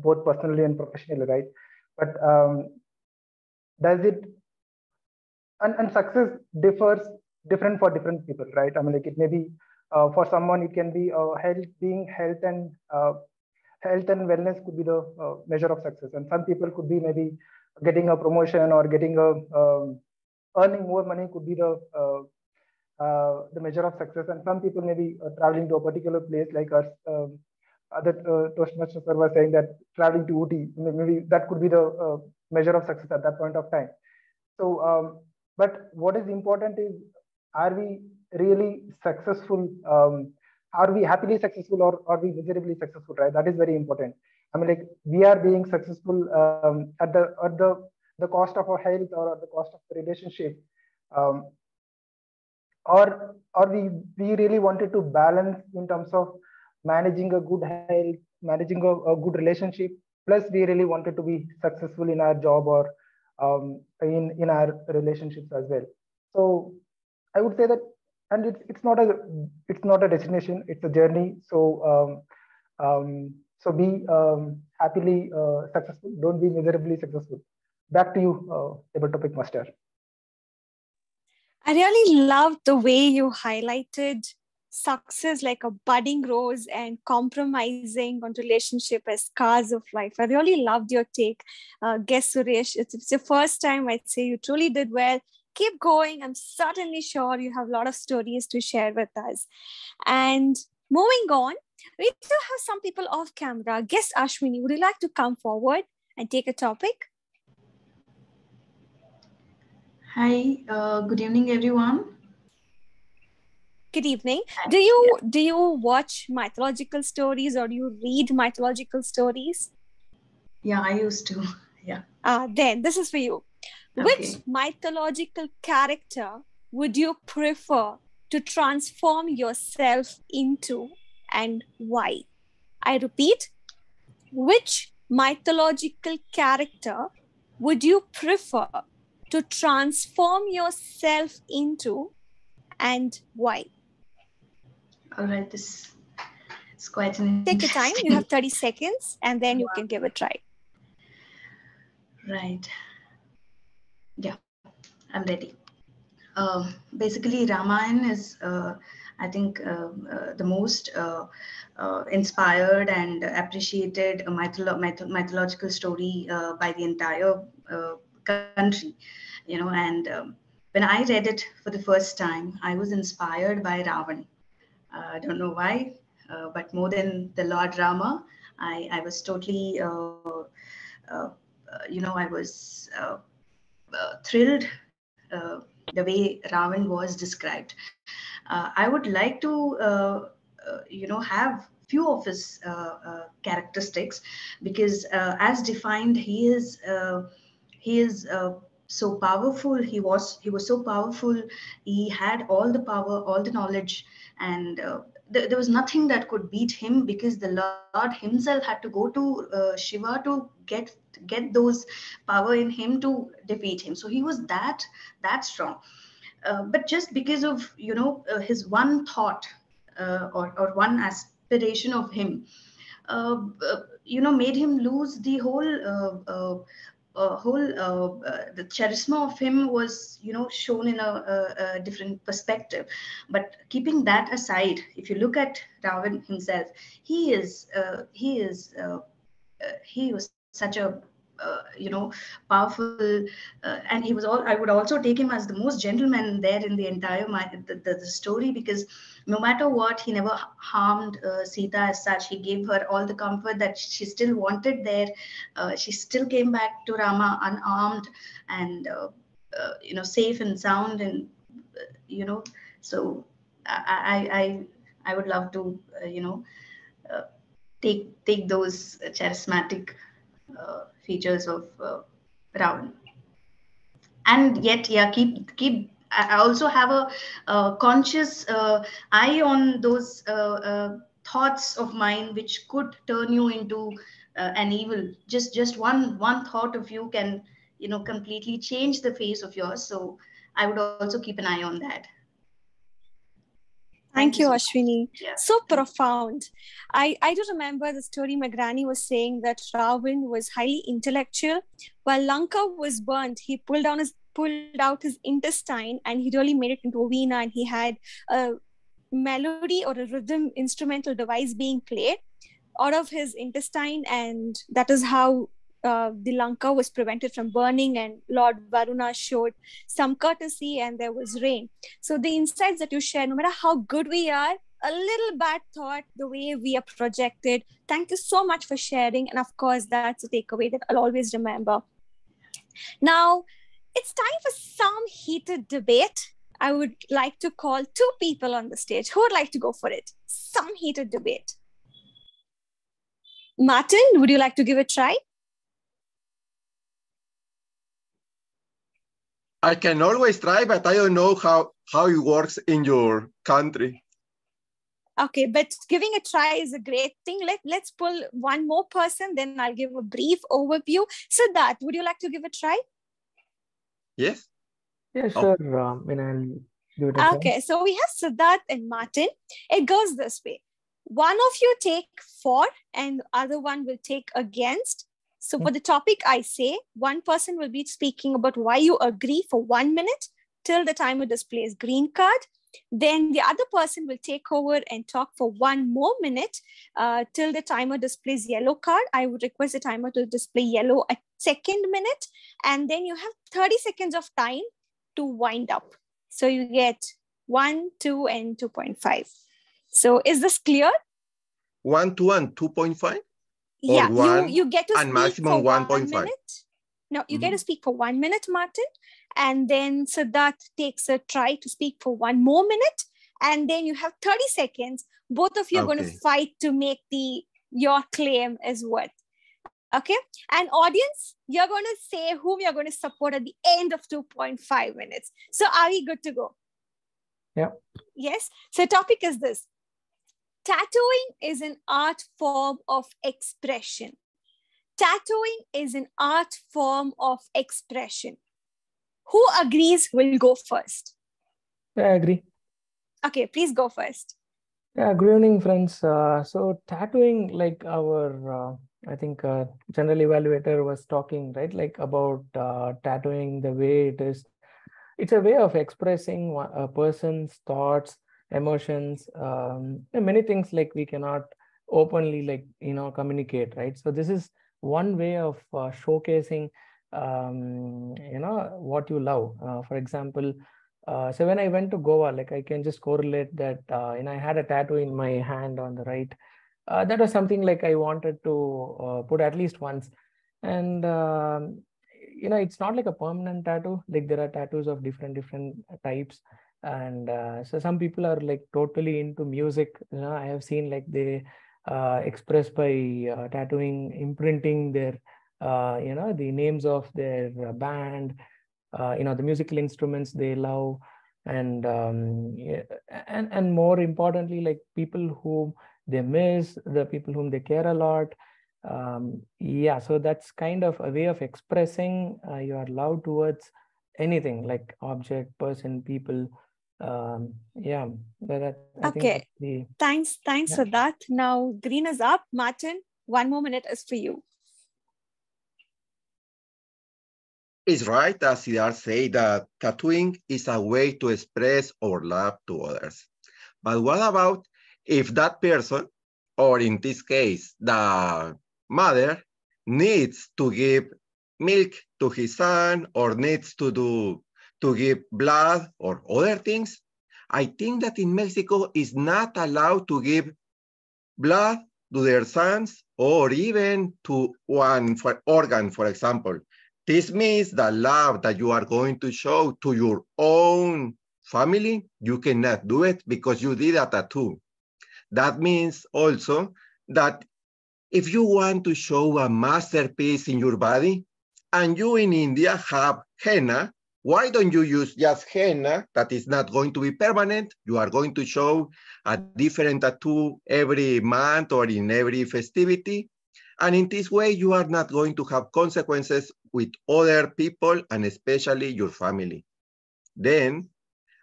both personally and professionally, right? But does it, and success differs different for different people, right? I mean, like it may be for someone, it can be health and wellness could be the measure of success, and some people could be maybe getting a promotion or getting a earning more money could be the measure of success, and some people may be traveling to a particular place like us, other Toastmasters were saying that traveling to Ooty, maybe that could be the measure of success at that point of time. So, but what is important is, are we really successful? Are we happily successful, or are we miserably successful? Right, that is very important. I mean, like, we are being successful at the cost of our health, or at the cost of the relationship, or we really wanted to balance in terms of managing a good health, managing a good relationship, plus we really wanted to be successful in our job, or in our relationships as well. So I would say that, and it's not a destination, it's a journey. So so be happily successful, don't be miserably successful. Back to you, table topic master. I really loved the way you highlighted success like a budding rose and compromising on relationship as scars of life. I really loved your take. Guess Suresh, it's your first time. I'd say you truly did well. Keep going. I'm certainly sure you have a lot of stories to share with us. And moving on, we do have some people off camera. Guess Ashwini, would you like to come forward and take a topic? Hi, good evening, everyone. Good evening. Do you watch mythological stories, or do you read mythological stories? Yeah, I used to. Yeah. Then this is for you. Okay. Which mythological character would you prefer to transform yourself into, and why? I repeat, which mythological character would you prefer to transform yourself into, and why? All right, this is quite an Take your time. You have 30 seconds, and then you can give it a try. Right. Yeah, I'm ready. Basically, Ramayana is, I think, the most inspired and appreciated mythological story by the entire country. You know, and when I read it for the first time, I was inspired by Ravan. I don't know why, but more than the Lord Rama, I was totally, you know, I was thrilled the way Ravan was described. I would like to, you know, have few of his characteristics, because as defined, he is so powerful. He was so powerful. He had all the power, all the knowledge, and there was nothing that could beat him, because the Lord himself had to go to Shiva to get those power in him to defeat him. So he was that strong. But just because of, you know, his one thought or one aspiration of him, you know, made him lose the whole the charisma of him was, you know, shown in a different perspective. But keeping that aside, if you look at Ravan himself, he was such a you know, powerful, and he was all. I would also take him as the most gentleman there in the entire the story, because no matter what, he never harmed Sita as such. He gave her all the comfort that she still wanted there. She still came back to Rama unarmed and you know, safe and sound, and you know. So I would love to you know, take those charismatic features of Ravan. And yet, yeah, keep. I also have a conscious eye on those thoughts of mine, which could turn you into an evil. Just one thought of you can, you know, completely change the face of yours. So I would also keep an eye on that. Thank you, Ashwini. Yeah. So profound. I do remember the story my granny was saying that Ravan was highly intellectual. While Lanka was burnt, he pulled out his intestine and he really made it into a veena, and he had a melody or a rhythm instrumental device being played out of his intestine, and that is how the Lanka was prevented from burning, and Lord Varuna showed some courtesy and there was rain. So the insights that you share, no matter how good we are, a little bad thought the way we are projected. Thank you so much for sharing. And of course, that's a takeaway that I'll always remember. Now, it's time for some heated debate. I would like to call 2 people on the stage. Who would like to go for it? Some heated debate. Martin, would you like to give it a try? I can always try, but I don't know how it works in your country. Okay, but giving a try is a great thing. Let's pull one more person, then I'll give a brief overview. Siddharth, would you like to give a try? Yes. Yeah, sure. I'll give it a try. Okay, so we have Siddharth and Martin. It goes this way. One of you take for and the other one will take against. So for the topic I say, one person will be speaking about why you agree for 1 minute till the timer displays green card. Then the other person will take over and talk for 1 more minute till the timer displays yellow card. I would request the timer to display yellow at 2nd minute. And then you have 30 seconds of time to wind up. So you get 1, 2, and 2.5. So is this clear? 1, 2, and 2.5? Yeah, you get to and speak maximum for 1.5. 1 minute. No, you get to speak for 1 minute, Martin. And then Siddharth takes a try to speak for 1 more minute. And then you have 30 seconds. Both of you are going to fight to make your claim as what. Okay. And audience, you're going to say whom you're going to support at the end of 2.5 minutes. So are we good to go? Yeah. Yes. So topic is this. Tattooing is an art form of expression. Tattooing is an art form of expression. Who agrees will go first? Yeah, I agree. Okay, please go first. Yeah, good evening, friends. So tattooing, like our, I think general evaluator was talking, right? Like about tattooing, the way it is. It's a way of expressing a person's thoughts, emotions, many things like we cannot openly communicate, right? So this is one way of showcasing what you love. For example, so when I went to Goa, like I can just correlate that I had a tattoo in my hand on the right. That was something like I wanted to put at least once. And it's not like a permanent tattoo. Like there are tattoos of different types. And so some people are like totally into music. I have seen like they express by tattooing, imprinting their the names of their band, the musical instruments they love, and and more importantly, like people whom they miss, the people whom they care a lot. Yeah, so that's kind of a way of expressing your love towards anything, like object, person, people. Yeah, I think thanks for that. Now green is up. Martin, 1 more minute is for you. It's right, as Siddharth said, that tattooing is a way to express our love to others. But what about if that person, or in this case, the mother, needs to give milk to his son, or needs to give blood or other things? I think that in Mexico is not allowed to give blood to their sons, or even to one organ, for example. This means the love that you are going to show to your own family, you cannot do it because you did a tattoo. That means also that if you want to show a masterpiece in your body, and you in India have henna, why don't you use just henna that is not going to be permanent? You are going to show a different tattoo every month or in every festivity. And in this way, you are not going to have consequences with other people and especially your family. Then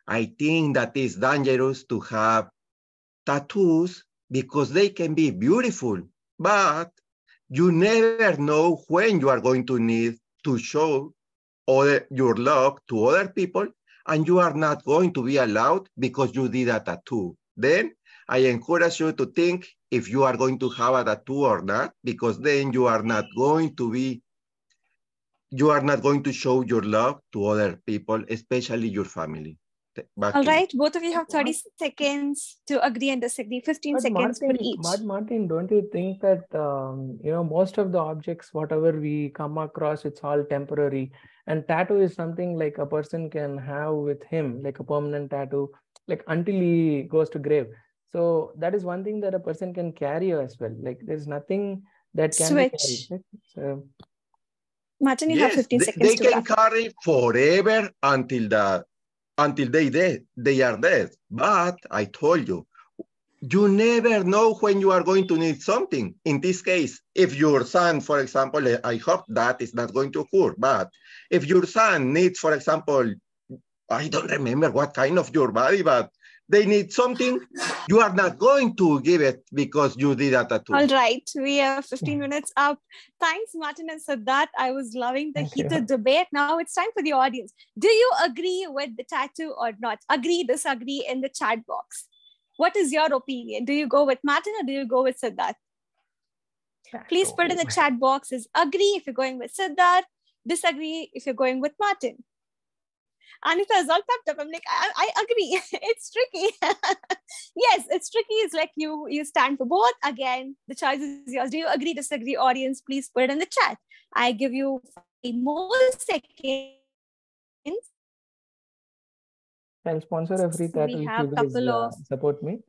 I think that it's dangerous to have tattoos because they can be beautiful, but you never know when you are going to need to show your love to other people, and you are not going to be allowed because you did a tattoo. Then I encourage you to think if you are going to have a tattoo or not, because then you are not going to show your love to other people, especially your family. Back All to you. right, both of you have 30 seconds to agree and disagree. 15 seconds for each. Martin, don't you think that most of the objects, whatever we come across, it's all temporary, and tattoo is something like a person can have with him, like a permanent tattoo, like until he goes to grave. So that is one thing that a person can carry as well. Like there's nothing that can be carried. Right? So, Martin, you have 15 seconds. They can carry forever until they are dead. But I told you, you never know when you are going to need something. In this case, if your son, for example, I hope that is not going to occur, but if your son needs, for example, I don't remember what kind of your body, but they need something, you are not going to give it because you did a tattoo. All right, we have 15 minutes up. Thanks, Martin and Siddharth. I was loving the heated debate. Now it's time for the audience. Do you agree with the tattoo or not? Agree, disagree in the chat box. What is your opinion? Do you go with Martin or do you go with Siddharth? Please put in the chat box is agree if you're going with Siddharth, disagree if you're going with Martin. Anita is all pepped up. I'm like, I agree. It's tricky. Yes, it's tricky. It's like you stand for both. Again, the choice is yours. Do you agree, disagree? Audience, please put it in the chat. I give you 5 more seconds. I'll sponsor a free tattoo if you guys support me.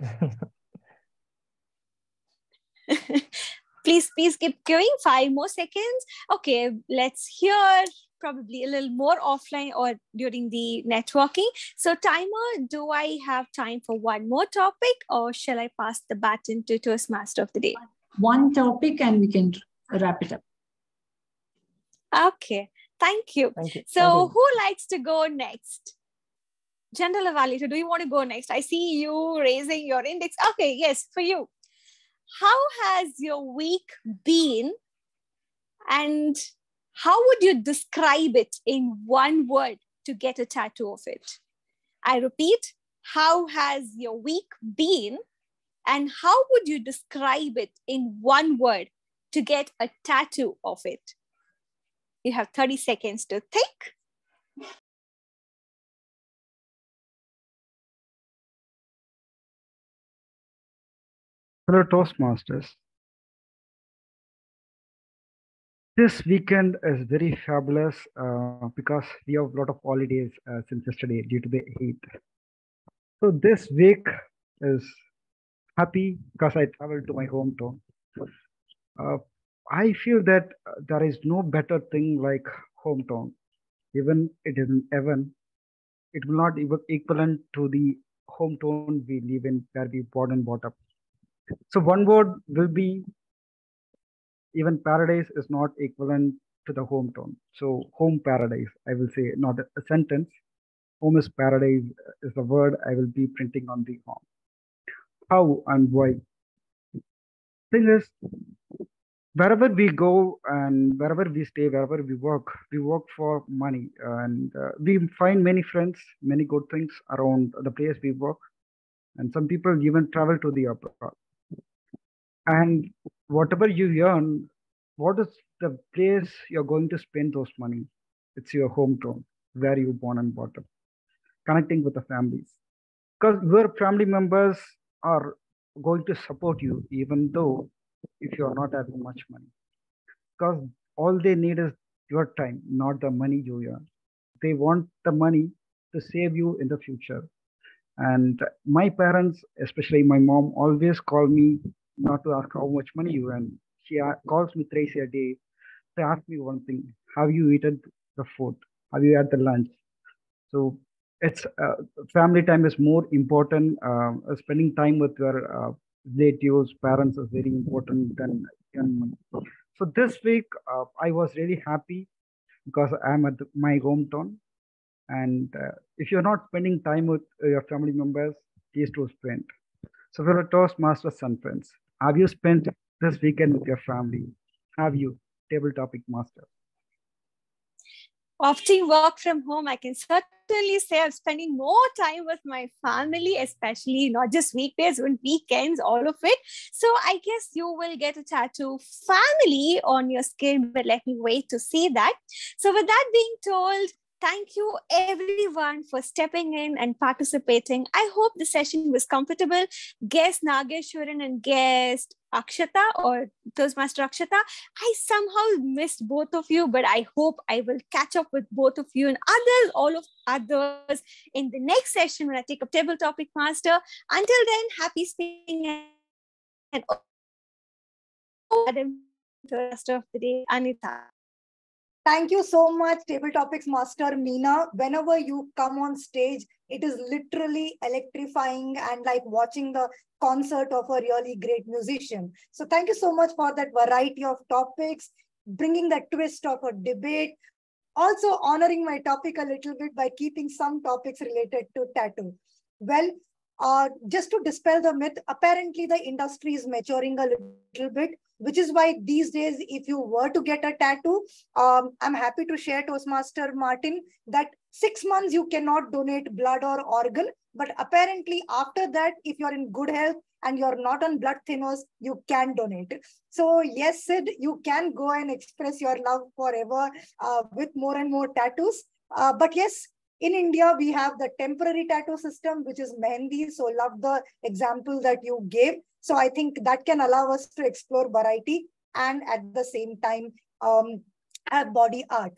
Please keep going. 5 more seconds. Okay, let's hear probably a little more offline or during the networking. So timer, do I have time for one more topic or shall I pass the baton to Toastmaster of the day? One topic and we can wrap it up. Okay, thank you. So who likes to go next? General Evaluator, do you want to go next? I see you raising your index. Okay, yes, for you. How has your week been and how would you describe it in one word to get a tattoo of it? I repeat, how has your week been and how would you describe it in one word to get a tattoo of it? You have 30 seconds to think. Hello, Toastmasters. This weekend is very fabulous because we have a lot of holidays since yesterday due to the heat. So this week is happy because I traveled to my hometown. I feel that there is no better thing like hometown. Even it is in heaven, it will not even equivalent to the hometown we live in, where we born and brought up. So one word will be, even paradise is not equivalent to the hometown. So home paradise, I will say, not a sentence. Home is paradise is the word I will be printing on the home. How and why? Thing is, wherever we go and wherever we stay, wherever we work for money. And we find many friends, many good things around the place we work. And some people even travel to the abroad. And whatever you earn, what is the place you're going to spend those money? It's your hometown, where you born and brought up. Connecting with the families. Because your family members are going to support you, even though if you are not having much money. Because all they need is your time, not the money you earn. They want the money to save you in the future. And my parents, especially my mom, always call me not to ask how much money you earn. She calls me thrice a day. They ask me one thing: have you eaten the food? Have you had the lunch? So it's family time is more important. Spending time with your relatives, parents is very important than money. So this week I was really happy because I'm at my hometown. And if you're not spending time with your family members, please do spend. So for a Toastmasters and friends, have you spent this weekend with your family? Have you, table topic master? Opting work from home, I can certainly say I'm spending more time with my family, especially not just weekdays, but weekends, all of it. So I guess you will get a tattoo family on your skin, but let me wait to see that. So with that being told, thank you everyone for stepping in and participating. I hope the session was comfortable. Guest Nageshwaran and guest Akshata or Toastmaster Akshata, I somehow missed both of you, but I hope I will catch up with both of you and all of others in the next session when I take up Table Topic Master. Until then, happy speaking and the rest of the day, Anita. Thank you so much, Table Topics Master Meena. Whenever you come on stage, it is literally electrifying and like watching the concert of a really great musician. So thank you so much for that variety of topics, bringing that twist of a debate, also honoring my topic a little bit by keeping some topics related to tattoo. Well, just to dispel the myth, apparently the industry is maturing a little bit, which is why these days, if you were to get a tattoo, I'm happy to share, Toastmaster Martin, that 6 months you cannot donate blood or organ, but apparently after that, if you're in good health and you're not on blood thinners, you can donate. So yes, Sid, you can go and express your love forever with more and more tattoos. But yes, in India, we have the temporary tattoo system, which is Mehendi. So love the example that you gave. So I think that can allow us to explore variety and at the same time have body art.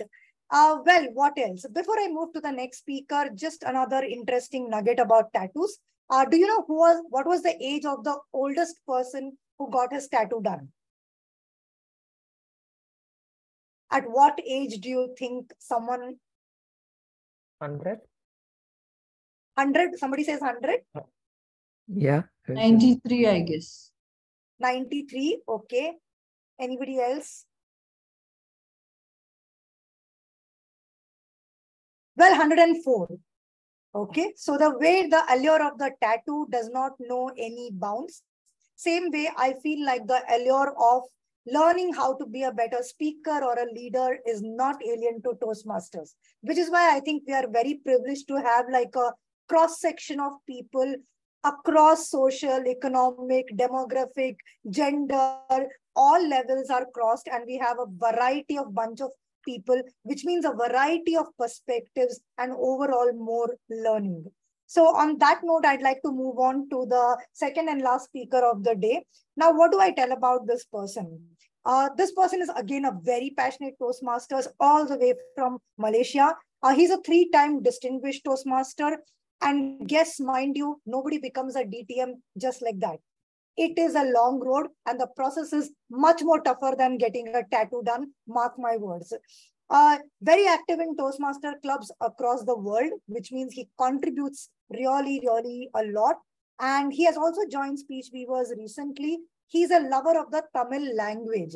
Well, what else? Before I move to the next speaker, just another interesting nugget about tattoos. Do you know what was the age of the oldest person who got his tattoo done? At what age do you think someone... 100? 100? Somebody says 100? Yeah. 93, I guess. 93, okay. Anybody else? Well, 104. Okay, so the way the allure of the tattoo does not know any bounds, same way I feel like the allure of learning how to be a better speaker or a leader is not alien to Toastmasters, which is why I think we are very privileged to have like a cross-section of people across social, economic, demographic, gender, all levels are crossed, and we have a variety of bunch of people, which means a variety of perspectives and overall more learning. So on that note, I'd like to move on to the second and last speaker of the day. Now, what do I tell about this person? This person is again a very passionate Toastmasters all the way from Malaysia. He's a 3-time distinguished Toastmaster. And guess, mind you, nobody becomes a DTM just like that. It is a long road and the process is much more tougher than getting a tattoo done, mark my words. Very active in Toastmaster clubs across the world, which means he contributes really, really a lot. And he has also joined Speech Weavers recently. He's a lover of the Tamil language.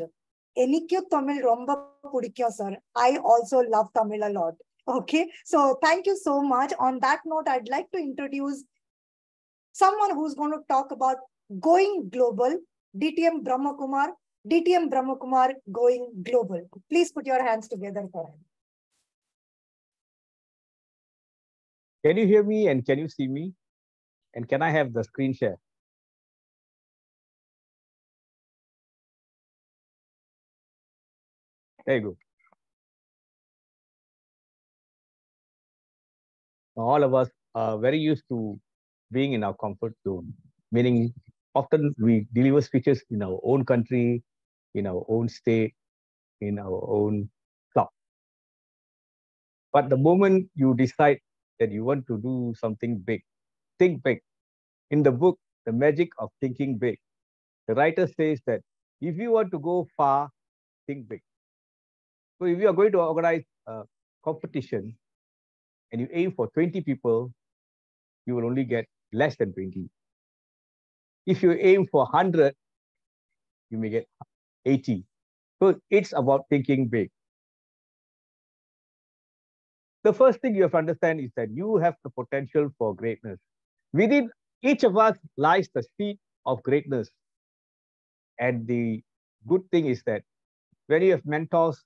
Enikku Tamil romba pudikkum, sir. I also love Tamil a lot. Okay, so thank you so much. On that note, I'd like to introduce someone who's going to talk about going global, DTM Brahmakumar. DTM Brahmakumar going global. Please put your hands together for him. Can you hear me and can you see me? And can I have the screen share? There you go. All of us are very used to being in our comfort zone, meaning often we deliver speeches in our own country, in our own state, in our own club. But the moment you decide that you want to do something big, think big. In the book, The Magic of Thinking Big, the writer says that if you want to go far, think big. So if you are going to organize a competition and you aim for 20 people, you will only get less than 20. If you aim for 100, you may get 80. So it's about thinking big. The first thing you have to understand is that you have the potential for greatness. Within each of us lies the seed of greatness. And the good thing is that when you have mentors,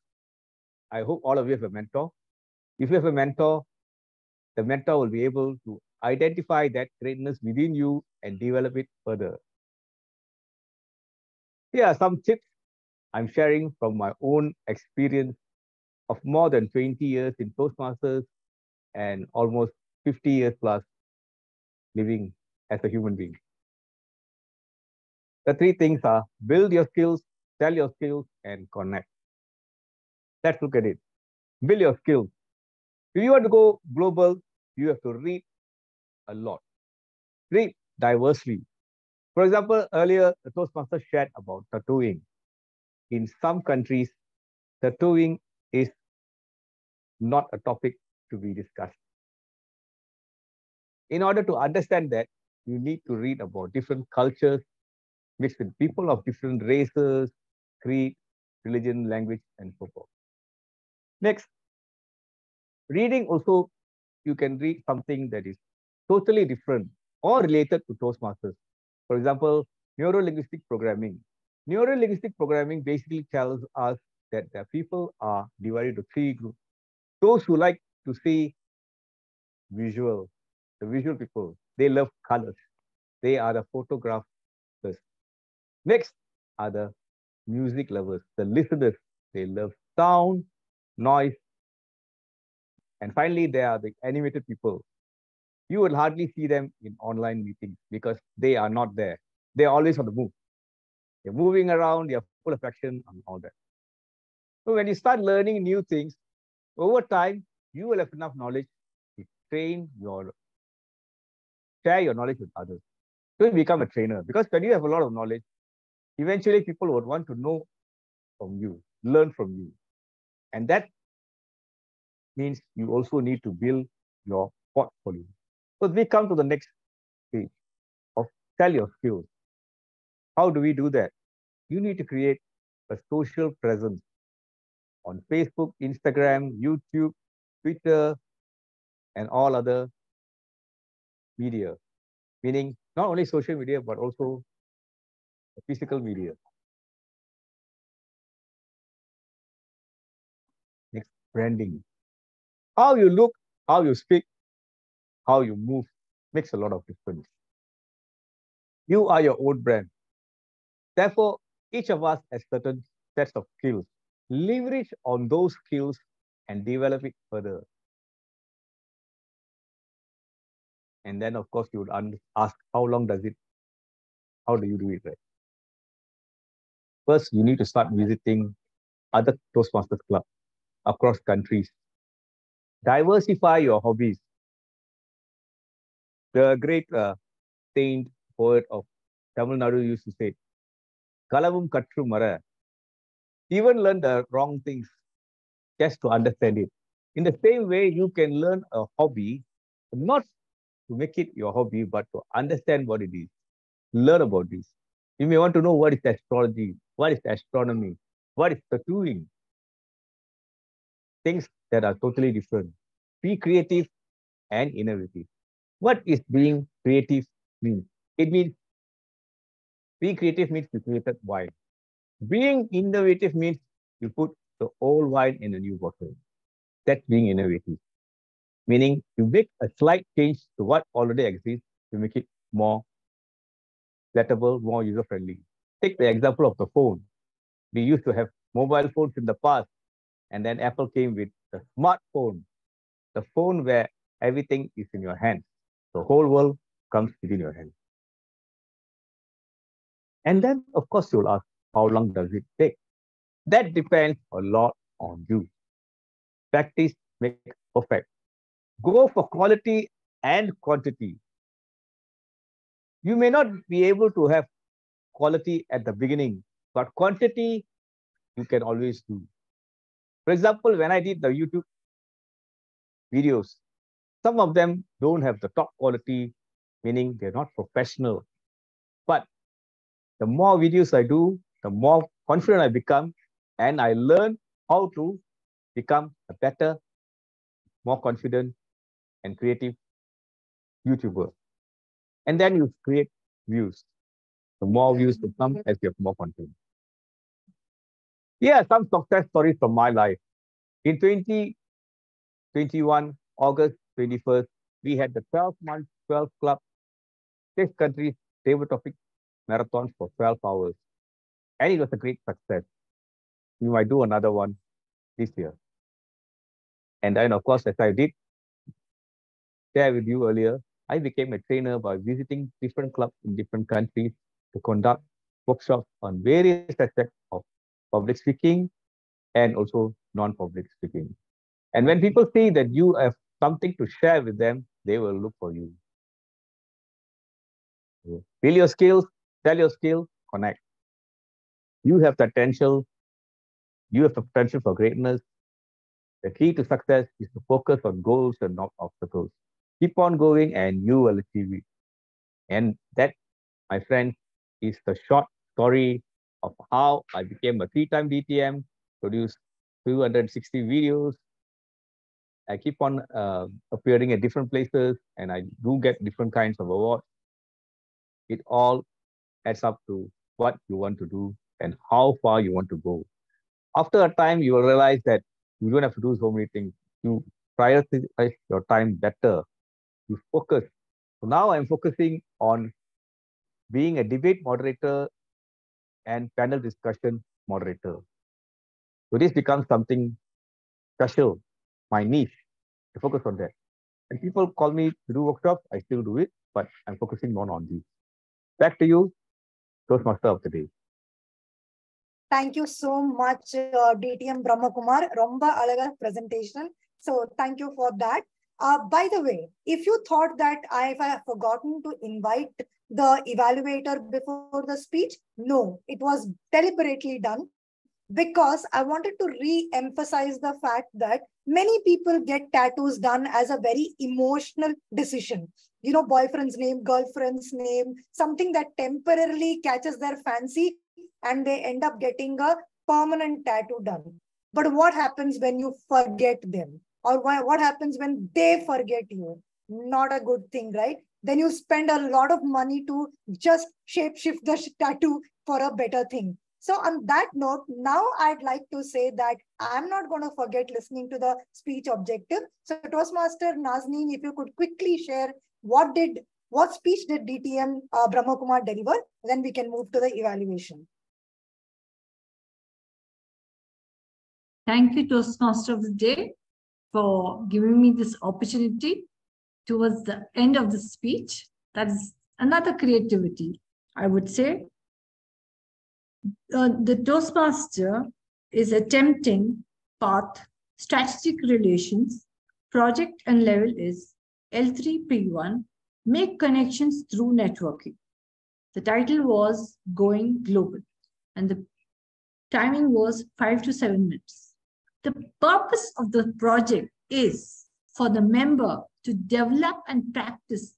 I hope all of you have a mentor. If you have a mentor, the mentor will be able to identify that greatness within you and develop it further. Here are some tips I'm sharing from my own experience of more than 20 years in Toastmasters and almost 50 years plus living as a human being. The three things are build your skills, sell your skills, and connect. Let's look at it. Build your skills. If you want to go global, you have to read a lot. Read diversely. For example, earlier, the Toastmaster shared about tattooing. In some countries, tattooing is not a topic to be discussed. In order to understand that, you need to read about different cultures, mixed with people of different races, creed, religion, language, and so forth. Next, reading also, you can read something that is totally different or related to Toastmasters. For example, neuro-linguistic programming. Neuro-linguistic programming basically tells us that the people are divided into three groups. Those who like to see visual, the visual people, they love colors. They are the photographers. Next are the music lovers, the listeners. They love sound, noise. And finally, there are the animated people. You will hardly see them in online meetings because they are not there. They're always on the move. They're moving around, they're full of action and all that. So when you start learning new things, over time, you will have enough knowledge to share your knowledge with others. So you become a trainer because when you have a lot of knowledge, eventually people would want to know from you, learn from you. And that means you also need to build your portfolio. So we come to the next stage of sell your skills. How do we do that? You need to create a social presence on Facebook, Instagram, YouTube, Twitter, and all other media, meaning not only social media, but also physical media. Next, branding. How you look, how you speak, how you move makes a lot of difference. You are your own brand. Therefore, each of us has certain sets of skills. Leverage on those skills and develop it further. And then, of course, you would ask, how long does it, how do you do it, right? First, you need to start visiting other Toastmasters clubs across countries. Diversify your hobbies. The great saint poet of Tamil Nadu used to say, Kalavum Katru Mara. Even learn the wrong things just to understand it. In the same way, you can learn a hobby, not to make it your hobby, but to understand what it is. Learn about this. You may want to know what is astrology, what is astronomy, what is tattooing. Things that are totally different. Be creative and innovative. What is being creative mean? It means being creative means you created wine. Being innovative means you put the old wine in a new bottle. That's being innovative. Meaning you make a slight change to what already exists to make it more lettable, more user-friendly. Take the example of the phone. We used to have mobile phones in the past, and then Apple came with the smartphone, the phone where everything is in your hands. The whole world comes within your hands. And then, of course, you'll ask, how long does it take? That depends a lot on you. Practice makes perfect. Go for quality and quantity. You may not be able to have quality at the beginning, but quantity you can always do. For example, when I did the YouTube videos, some of them don't have the top quality, meaning they're not professional. But the more videos I do, the more confident I become, and I learn how to become a better, more confident and creative YouTuber. And then you create views. The more views will come as you have more content. Here are some success stories from my life. In 2021, August 21st, we had the 12-month, 12 club, 6 countries, table topic marathons for 12 hours. And it was a great success. We might do another one this year. And then, of course, as I did share with you earlier, I became a trainer by visiting different clubs in different countries to conduct workshops on various aspects of public speaking and also non-public speaking. And when people see that you have something to share with them, they will look for you. Build your skills, sell your skills, connect. You have the potential. You have the potential for greatness. The key to success is to focus on goals and not obstacles. Keep on going and you will achieve it. And that, my friend, is the short story of how I became a 3-time DTM, produced 260 videos. I keep on appearing at different places and I do get different kinds of awards. It all adds up to what you want to do and how far you want to go. After a time, you will realize that you don't have to do so many things. You prioritize your time better. You focus. So now I'm focusing on being a debate moderator and panel discussion moderator. So this becomes something special, my niche. I focus on that. And people call me to do workshops, I still do it, but I'm focusing more on this. Back to you, Toastmaster of the day. Thank you so much, DTM Brahmakumar. Romba alaga presentation. So thank you for that. By the way, if you thought that I have forgotten to invite the evaluator before the speech, no, it was deliberately done because I wanted to re-emphasize the fact that many people get tattoos done as a very emotional decision. You know, boyfriend's name, girlfriend's name, something that temporarily catches their fancy and they end up getting a permanent tattoo done. But what happens when you forget them? Or what happens when they forget you? Not a good thing, right? Then you spend a lot of money to just shapeshift the tattoo for a better thing. So on that note, now I'd like to say that I'm not going to forget listening to the speech objective. So Toastmaster Nazneen, if you could quickly share what speech did DTM Brahmakumar deliver, then we can move to the evaluation. Thank you, Toastmaster of the Day, for giving me this opportunity towards the end of the speech. That is another creativity, I would say. The Toastmaster is attempting path, strategic relations, project and level is L3P1, make connections through networking. The title was Going Global and the timing was 5 to 7 minutes. The purpose of the project is for the member to develop and practice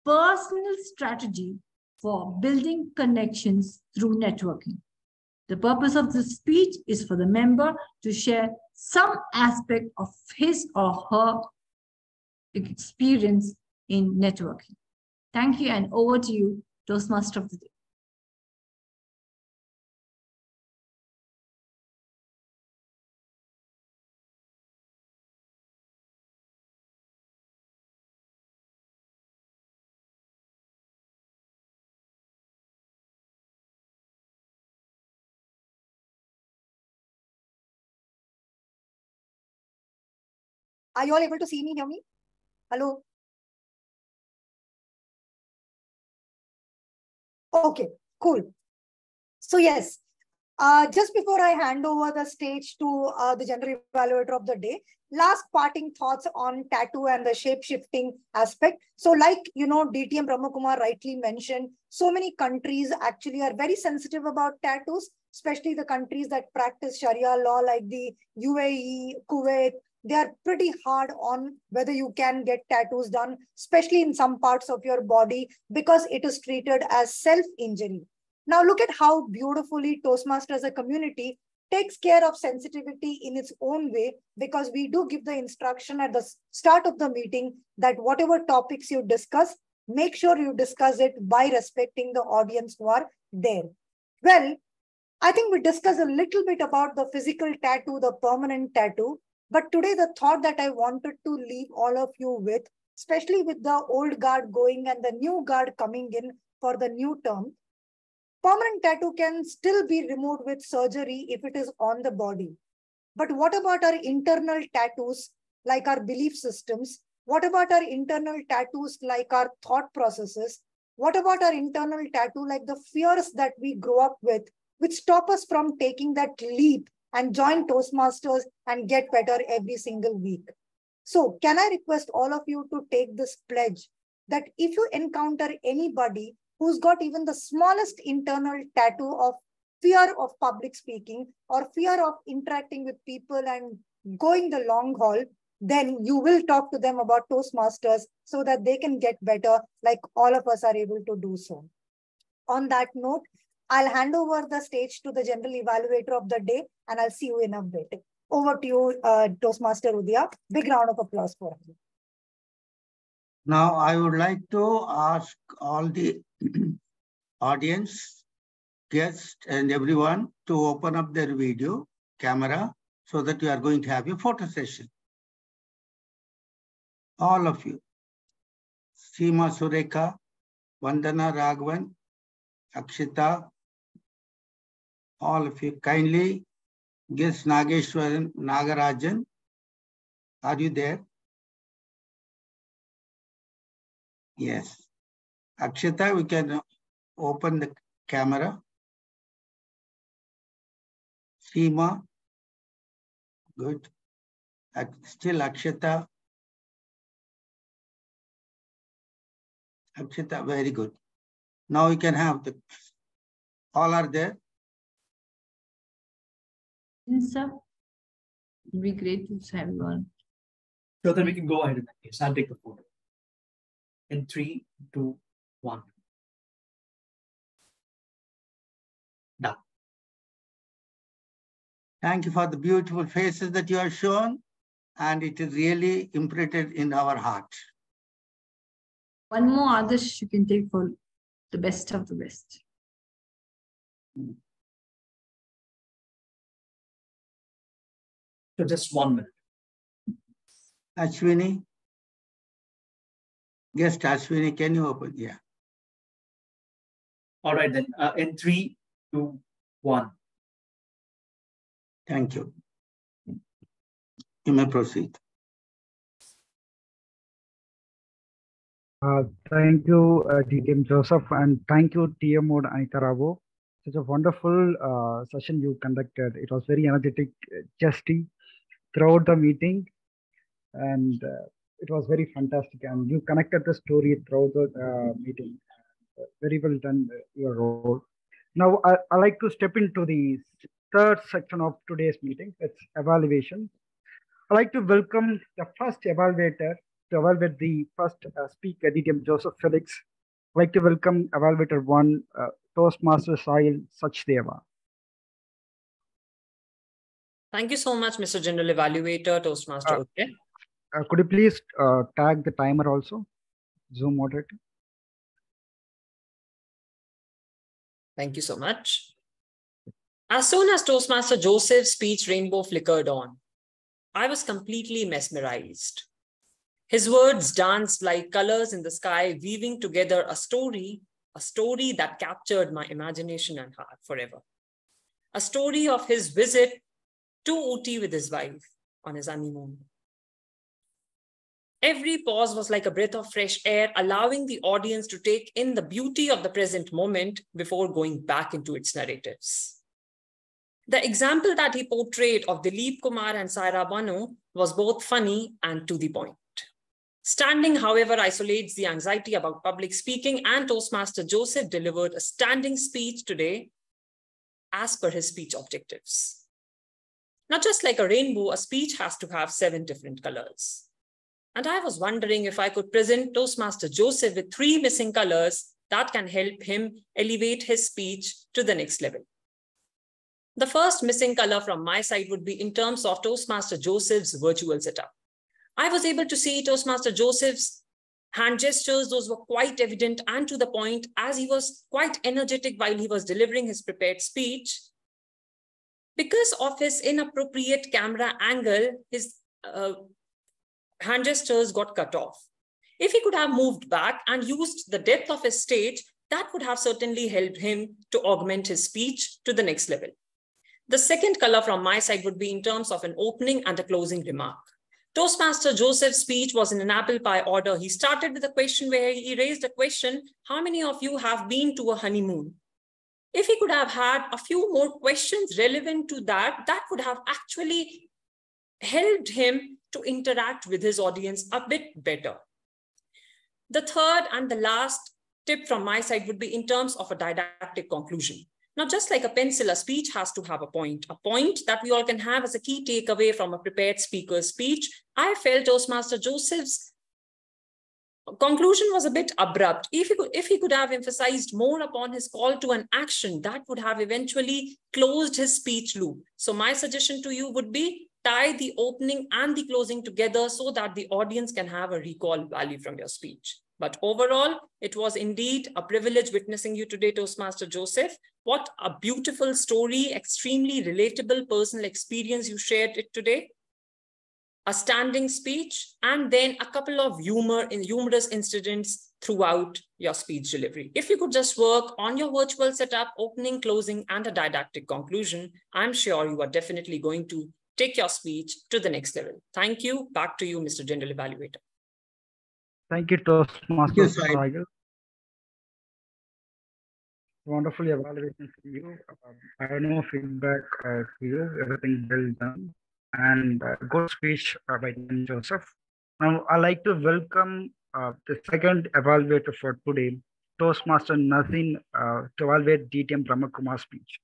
personal strategy for building connections through networking. The purpose of the speech is for the member to share some aspect of his or her experience in networking. Thank you, and over to you, Toastmaster of the Day. Are you all able to see me, hear me? Hello? Okay, cool. So yes, just before I hand over the stage to the general evaluator of the day, last parting thoughts on tattoo and the shape-shifting aspect. So like, you know, DTM Brahmakumar rightly mentioned, so many countries actually are very sensitive about tattoos, especially the countries that practice Sharia law like the UAE, Kuwait. They are pretty hard on whether you can get tattoos done, especially in some parts of your body, because it is treated as self-injury. Now look at how beautifully Toastmasters as a community takes care of sensitivity in its own way, because we do give the instruction at the start of the meeting that whatever topics you discuss, make sure you discuss it by respecting the audience who are there. Well, I think we discussed a little bit about the physical tattoo, the permanent tattoo. But today, the thought that I wanted to leave all of you with, especially with the old guard going and the new guard coming in for the new term, permanent tattoo can still be removed with surgery if it is on the body. But what about our internal tattoos, like our belief systems, What about our internal tattoos like our thought processes? What about our internal tattoo like the fears that we grow up with, which stop us from taking that leap and join Toastmasters and get better every single week? So can I request all of you to take this pledge that if you encounter anybody who's got even the smallest internal tattoo of fear of public speaking or fear of interacting with people and going the long haul, then you will talk to them about Toastmasters so that they can get better like all of us are able to do so. On that note, I'll hand over the stage to the general evaluator of the day and I'll see you in a bit. Over to you, Toastmaster Udaya. Big round of applause for him. Now, I would like to ask all the audience, guests, and everyone to open up their video camera so that you are going to have a photo session. All of you. Seema Sureka, Vandana Raghavan, Akshita, all of you. Kindly guest Nageshwaran Nagarajan. Are you there? Yes. Akshita, we can open the camera. Seema, good. Still Akshita. Akshita, very good. Now we can have the, all are there? Yes, sir. It would be great to have one. So then we can go ahead in that case. I'll take the photo. In 3, 2, 1. Done. Thank you for the beautiful faces that you have shown, and it is really imprinted in our heart. One more Adarsh you can take for the best of the best. So just 1 minute. Ashwini? Guest Ashwini, can you open? Yeah. All right then. In 3, 2, 1. Thank you. You may proceed. Thank you, TTM Joseph, and thank you, TM Mode Anita Rao. Such a wonderful session you conducted. It was very energetic, jesty throughout the meeting, and it was very fantastic. And you connected the story throughout the meeting. Very well done, your role. Now, I like to step into the third section of today's meeting. It's evaluation. I'd like to welcome the first evaluator to evaluate the first speaker, DTM Joseph Felix. I'd like to welcome evaluator 1, Toastmaster Sahil Sachdeva. Thank you so much, Mr. General Evaluator, Toastmaster. Okay. Could you please tag the timer also, Zoom moderator? Thank you so much. As soon as Toastmaster Joseph's speech rainbow flickered on, I was completely mesmerized. His words danced like colors in the sky, weaving together a story that captured my imagination and heart forever. A story of his visit to Ooty with his wife on his honeymoon. Every pause was like a breath of fresh air, allowing the audience to take in the beauty of the present moment before going back into its narratives. The example that he portrayed of Dilip Kumar and Saira Banu was both funny and to the point. Standing, however, isolates the anxiety about public speaking, and Toastmaster Joseph delivered a standing speech today as per his speech objectives. Not just like a rainbow, a speech has to have 7 different colors. And I was wondering if I could present Toastmaster Joseph with 3 missing colors that can help him elevate his speech to the next level. The first missing color from my side would be in terms of Toastmaster Joseph's virtual setup. I was able to see Toastmaster Joseph's hand gestures. Those were quite evident and to the point, as he was quite energetic while he was delivering his prepared speech. Because of his inappropriate camera angle, his hand gestures got cut off. If he could have moved back and used the depth of his stage, that would have certainly helped him to augment his speech to the next level. The second color from my side would be in terms of an opening and a closing remark. Toastmaster Joseph's speech was in an apple pie order. He started with a question where he raised a question, how many of you have been to a honeymoon? If he could have had a few more questions relevant to that, that would have actually helped him to interact with his audience a bit better. The third and the last tip from my side would be in terms of a didactic conclusion. Now, just like a pencil, a speech has to have a point that we all can have as a key takeaway from a prepared speaker's speech. I felt Toastmaster Joseph's conclusion was a bit abrupt. If he could have emphasized more upon his call to an action, that would have eventually closed his speech loop. So my suggestion to you would be tie the opening and the closing together so that the audience can have a recall value from your speech. But overall, it was indeed a privilege witnessing you today, Toastmaster Joseph. What a beautiful story, extremely relatable personal experience you shared it today. A standing speech, and then a couple of humorous incidents throughout your speech delivery. If you could just work on your virtual setup, opening, closing, and a didactic conclusion, I'm sure you are definitely going to take your speech to the next level. Thank you. Back to you, Mr. General Evaluator. Thank you, Toastmaster Tiger. Wonderful evaluation for you. I have no feedback to you. Everything well done. And good speech by Joseph. Now, I'd like to welcome the second evaluator for today, Toastmaster Nazin, to evaluate DTM Brahmakumar's speech.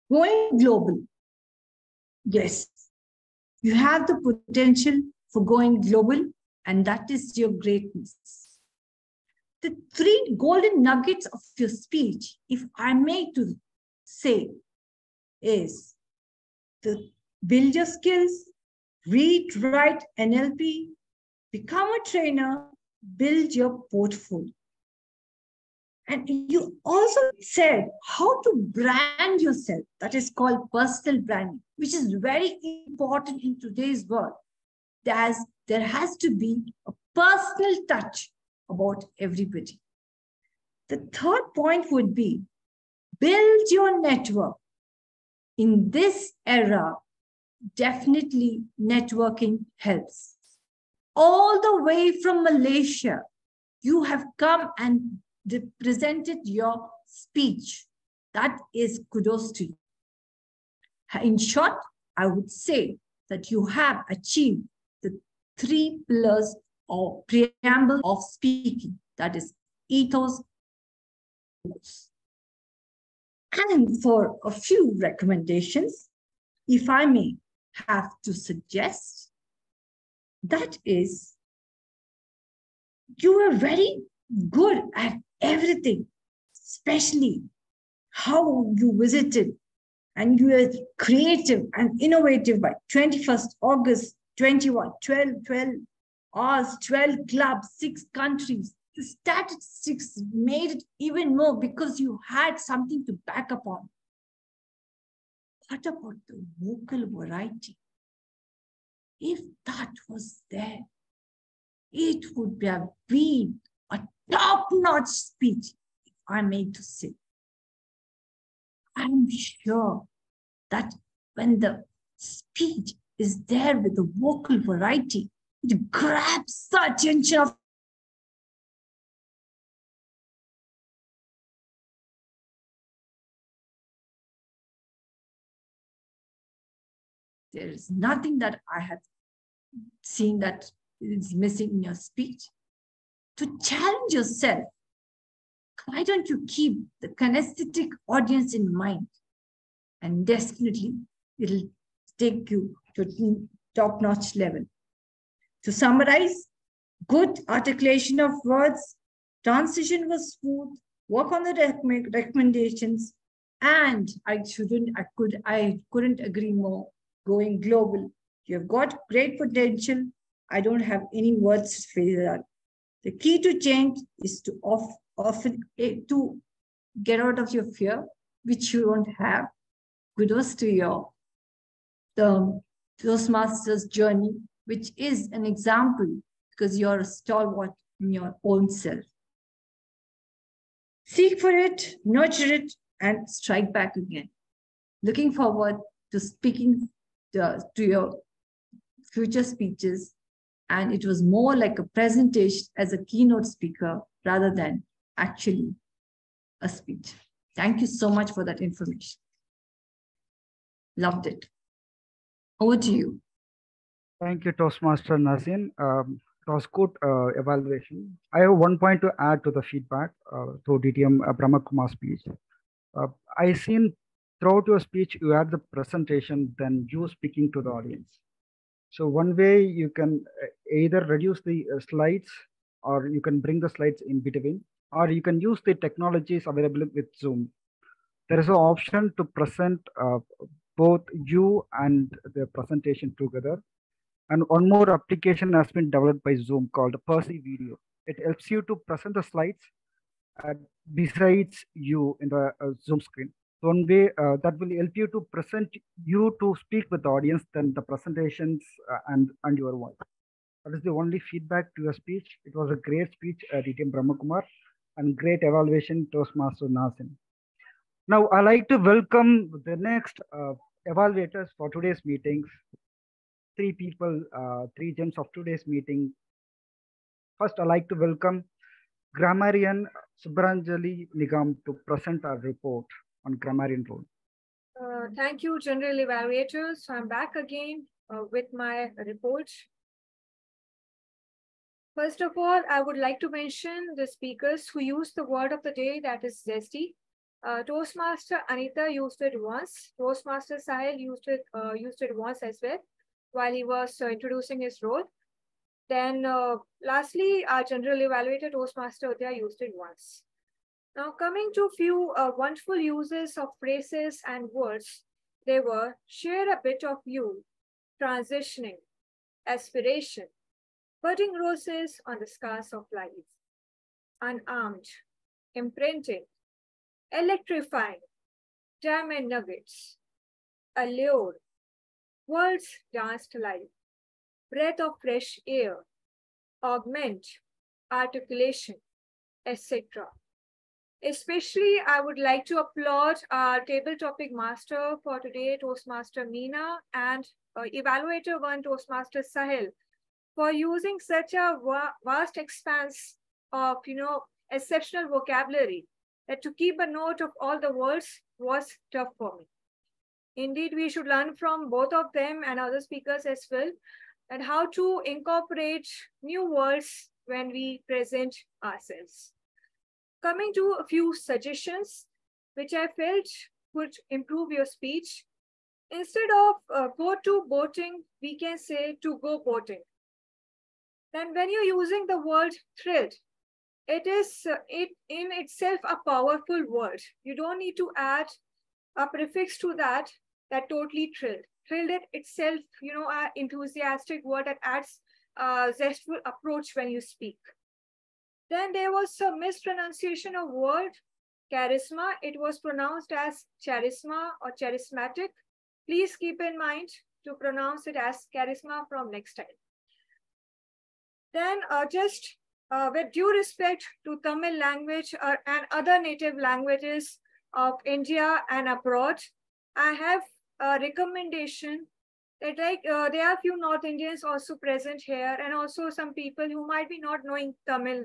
Going global. Yes, you have the potential for going global, and that is your greatness. The three golden nuggets of your speech, if I may to say, is to build your skills, read, write, NLP, become a trainer, build your portfolio. And you also said how to brand yourself. That is called personal branding, which is very important in today's world. There has to be a personal touch about everybody. The third point would be build your network. In this era, definitely networking helps. All the way from Malaysia, you have come and presented your speech. That is kudos to you. In short, I would say that you have achieved the 3 pillars or preamble of speaking. That is ethos. And for a few recommendations, if I may have to suggest, that is, you are very good at everything, especially how you visited, and you are creative and innovative by 21st August 21, 12 hours, 12 clubs, 6 countries. The statistics made it even more because you had something to back up on. What about the vocal variety? If that was there, it would have been a top-notch speech, if I may to say. I'm sure that when the speech is there with the vocal variety, it grabs the attention of there is nothing that I have seen that is missing in your speech. To challenge yourself, why don't you keep the kinesthetic audience in mind? And definitely, it'll take you to top-notch level. To summarize, good articulation of words, transition was smooth, work on the recommendations, and I couldn't agree more, going global. You've got great potential. I don't have any words to say that. The key to change is to often to get out of your fear, which you don't have. Kudos to your Toastmasters journey, which is an example because you're a stalwart in your own self. Seek for it, nurture it, and strike back again. Looking forward to speaking to your future speeches. And it was more like a presentation as a keynote speaker rather than actually a speech. Thank you so much for that information. Loved it. Over to you. Thank you, Toastmaster Nazin. It was good evaluation. I have one point to add to the feedback to DTM Brahmakumar's speech. I seen throughout your speech, you had the presentation, then you speaking to the audience. So one way you can either reduce the slides, or you can bring the slides in between, or you can use the technologies available with Zoom. There is an option to present both you and the presentation together. And one more application has been developed by Zoom called Percy Video. It helps you to present the slides besides you in the Zoom screen. So one way that will help you to present you to speak with the audience, then the presentations and your voice. That is the only feedback to your speech. It was a great speech, DTM Brahmakumar, and great evaluation, Toastmaster Nazin. Now, I'd like to welcome the next evaluators for today's meetings. Three people, three gems of today's meeting. First, I'd like to welcome grammarian Subranjali Nigam to present our report on grammarian role. Thank you, General Evaluators. So I'm back again with my report. First of all, I would like to mention the speakers who used the word of the day, that is zesty. Toastmaster Anita used it once. Toastmaster Sahil used it once as well while he was introducing his role. Then lastly, our general evaluator, Toastmaster Udaya, used it once. Now coming to few wonderful uses of phrases and words, they were share a bit of you, transitioning, aspiration, putting roses on the scars of life, unarmed, imprinting, electrifying, diamond nuggets, allure, words danced life, breath of fresh air, augment, articulation, etc. Especially, I would like to applaud our table topic master for today, Toastmaster Meena, and evaluator one, Toastmaster Sahil, for using such a vast expanse of, exceptional vocabulary that to keep a note of all the words was tough for me. Indeed, we should learn from both of them and other speakers as well, and how to incorporate new words when we present ourselves. Coming to a few suggestions, which I felt would improve your speech. Instead of go to boating, we can say to go boating. Then when you're using the word thrilled, it is in itself a powerful word. You don't need to add a prefix to that totally thrilled. Thrilled it itself, an enthusiastic word that adds a zestful approach when you speak. Then there was a mispronunciation of word charisma. It was pronounced as charisma or charismatic. Please keep in mind to pronounce it as charisma from next time. Then just with due respect to Tamil language and other native languages of India and abroad, I have a recommendation that there are a few North Indians also present here, and also some people who might be not knowing Tamil.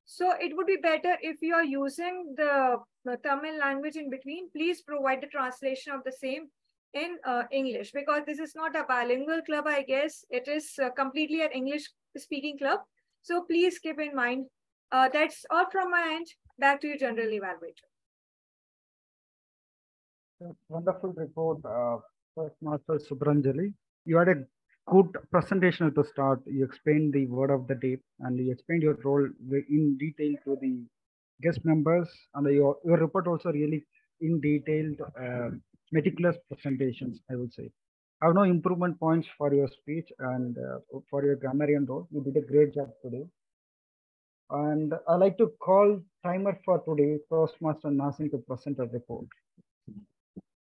So it would be better if you are using the Tamil language in between, please provide the translation of the same in English, because this is not a bilingual club, I guess. It is completely an English speaking club. So please keep in mind. That's all from my end. Back to you, General Evaluator. Wonderful report, Master Subranjali. You had a good presentation at the start. You explained the word of the day and you explained your role in detail to the guest members, and your report also really in detailed, meticulous presentations, I would say. I have no improvement points for your speech and for your grammarian role. You did a great job today. And I'd like to call timer for today, Toastmaster Nazin, to present a report.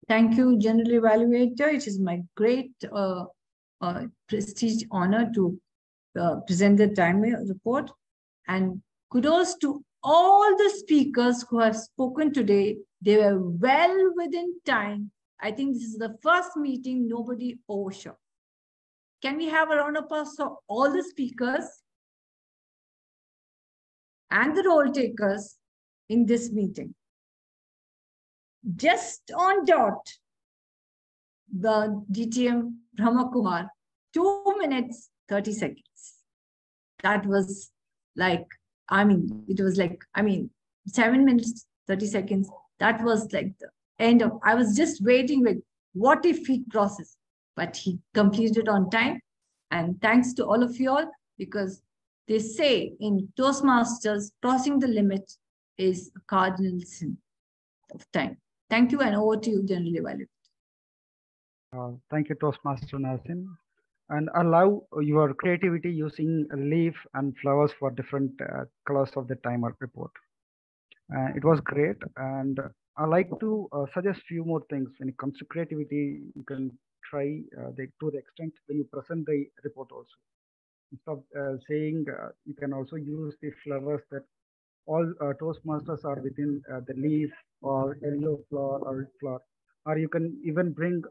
Thank you, General Evaluator. It is my great prestige honor to present the timer report. And kudos to all the speakers who have spoken today. They were well within time. I think this is the first meeting nobody overshot. Can we have a round of applause for all the speakers and the role takers in this meeting? Just on dot, the DTM Brahma Kumar, 2 minutes, 30 seconds. That was like, it was like, 7 minutes, 30 seconds. That was like the end of, I was just waiting with what if he crosses, but he completed on time. And thanks to all of you all, because they say in Toastmasters, crossing the limit is a cardinal sin of time. Thank you, and over to you, General Evaluator. Thank you, Toastmaster Nazin. And allow your creativity using a leaf and flowers for different colors of the timer report. It was great. And I like to suggest few more things. When it comes to creativity, you can try to the extent when you present the report also. Instead of saying, you can also use the flowers that all Toastmasters are within the leaf or yellow flower or red flower. Or you can even bring,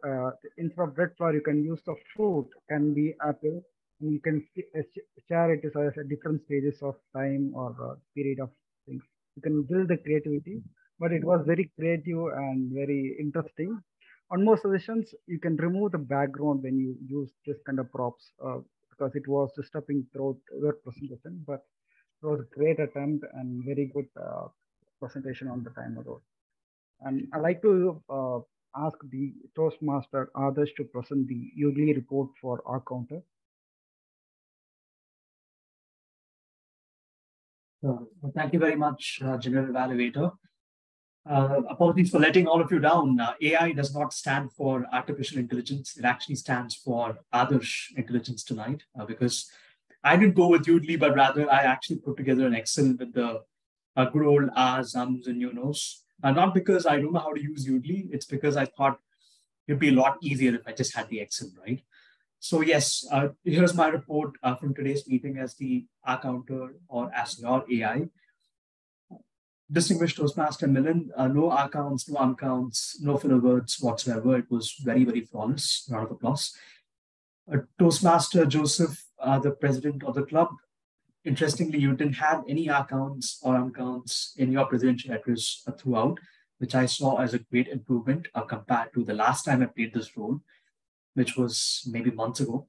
instead of red flower, you can use the fruit, can be apple. And you can share it as different stages of time or period of things. You can build the creativity, but it was very creative and very interesting. On most sessions, you can remove the background when you use this kind of props because it was disturbing throughout your presentation, but it was a great attempt and very good presentation on the timer road. And I'd like to ask the Toastmaster others to present the Ugly report for our counter. Thank you very much, General Evaluator. Apologies for letting all of you down. AI does not stand for artificial intelligence. It actually stands for Adarsh intelligence tonight, because I didn't go with Udly, but rather I actually put together an Excel with the good old R's, ums, and you-knows. Not because I don't know how to use Udly, it's because I thought it'd be a lot easier if I just had the Excel, right? So yes, here's my report from today's meeting as the R counter or as your AI. Distinguished Toastmaster Milan, no R counts, no uncounts, no filler words whatsoever. It was very, very flawless. Round of applause. Toastmaster Joseph, the president of the club. Interestingly, you didn't have any R counts or uncounts in your presidential address throughout, which I saw as a great improvement compared to the last time I played this role, which was maybe months ago.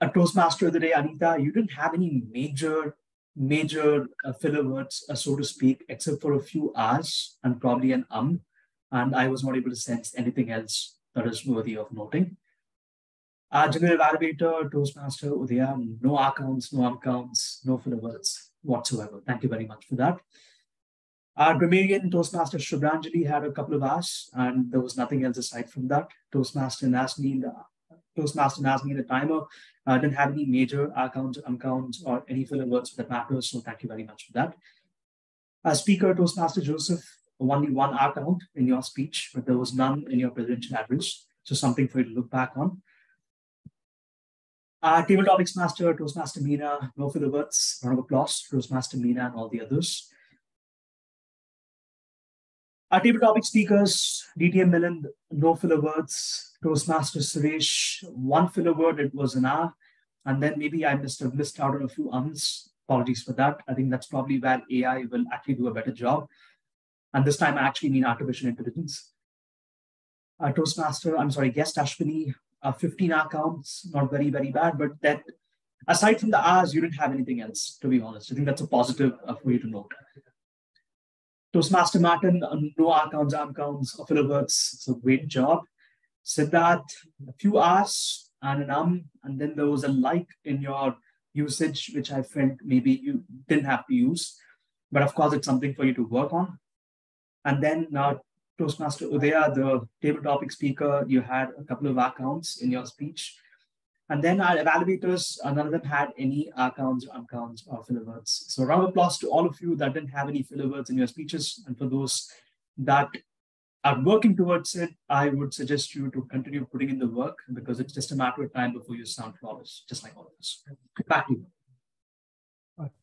A Toastmaster of the day, Anita, you didn't have any major filler words, so to speak, except for a few R's and probably an and I was not able to sense anything else that is worthy of noting. General Evaluator, Toastmaster Udaya, no R counts, no uncounts, no filler words whatsoever. Thank you very much for that. Our grammarian Toastmaster Shubhranjali had a couple of R's, and there was nothing else aside from that. Toastmaster Nasneen, the timer, didn't have any major R counts, uncounts, or any filler words for that matter, so thank you very much for that. Speaker Toastmaster Joseph, only one R count in your speech, but there was none in your presidential address, so something for you to look back on. Table Topics Master, Toastmaster Meena, no filler words, round of applause, Toastmaster Meena and all the others. Our table topic speakers, DTM Milan, no filler words, Toastmaster Suresh, one filler word, it was an R, and then maybe I missed out on a few ums. Apologies for that. I think that's probably where AI will actually do a better job. And this time I actually mean artificial intelligence. Guest Ashwini, 15 R counts, not very, very bad, but that aside from the R's, you didn't have anything else, to be honest. I think that's a positive for you to note. Toastmaster Martin, no R counts, uncounts, or filler words, so great job. Siddharth, a few R's and an and then there was a like in your usage, which I felt maybe you didn't have to use. But of course, it's something for you to work on. And then Toastmaster Udaya, the table topic speaker, you had a couple of R counts in your speech. And then our evaluators, none of them had any R counts, uncounts, or filler words. So round of applause to all of you that didn't have any filler words in your speeches. And for those that are working towards it, I would suggest you to continue putting in the work because it's just a matter of time before you sound flawless, just like all of us. Back to you.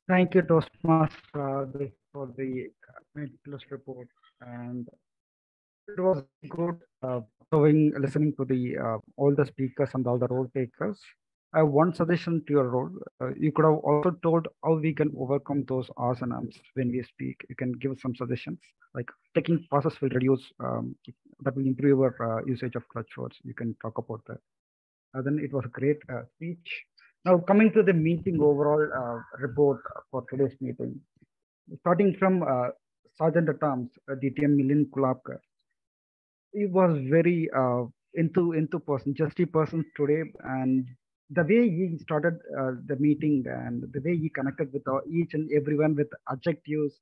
Thank you, Toastmaster, for the meticulous report. And it was good listening to the all the speakers and all the role takers. I have one suggestion to your role. You could have also told how we can overcome those asanams when we speak. You can give some suggestions, like taking pauses will reduce, that will improve your usage of clutch words. You can talk about that. Then it was a great speech. Now coming to the meeting overall report for today's meeting, starting from Sergeant at Arms, DTM Milind Kulapkar. He was very into person, just a person today, and the way he started the meeting and the way he connected with each and everyone with adjectives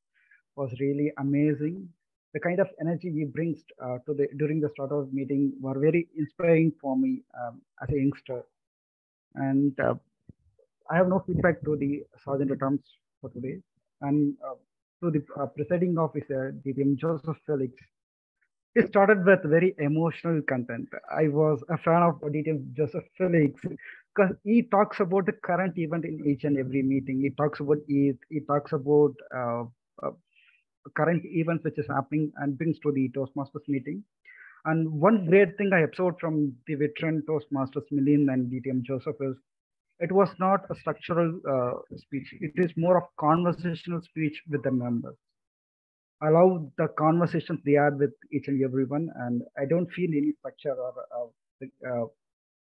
was really amazing. The kind of energy he brings to the during the start of meeting were very inspiring for me as a youngster. And I have no feedback to the Sergeant at Arms for today, and to the presiding officer, DTM Joseph Felix. It started with very emotional content. I was a fan of DTM Joseph Felix because he talks about the current event in each and every meeting. He talks about it. He talks about uh, current events which is happening and brings to the Toastmasters meeting. And one great thing I observed from the veteran Toastmasters Milind and DTM Joseph is it was not a structural speech. It is more of conversational speech with the members. Allow the conversations they had with each and everyone, and I don't feel any structure or uh,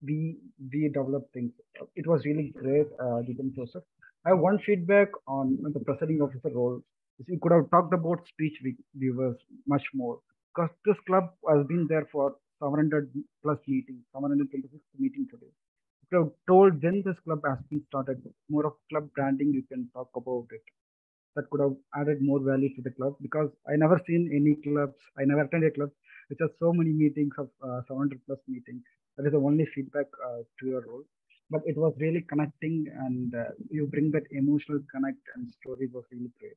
we develop things. It was really great, Deepan Joseph. I have one feedback on the presiding officer role. You could have talked about speech viewers much more because this club has been there for 700 plus meetings, 726 meeting today. You could have told when this club has been started, more of club branding. You can talk about it that could have added more value to the club because I never seen any clubs. I never attended a club which has so many meetings of 700 plus meetings. That is the only feedback to your role. But it was really connecting, and you bring that emotional connect, and story was really great.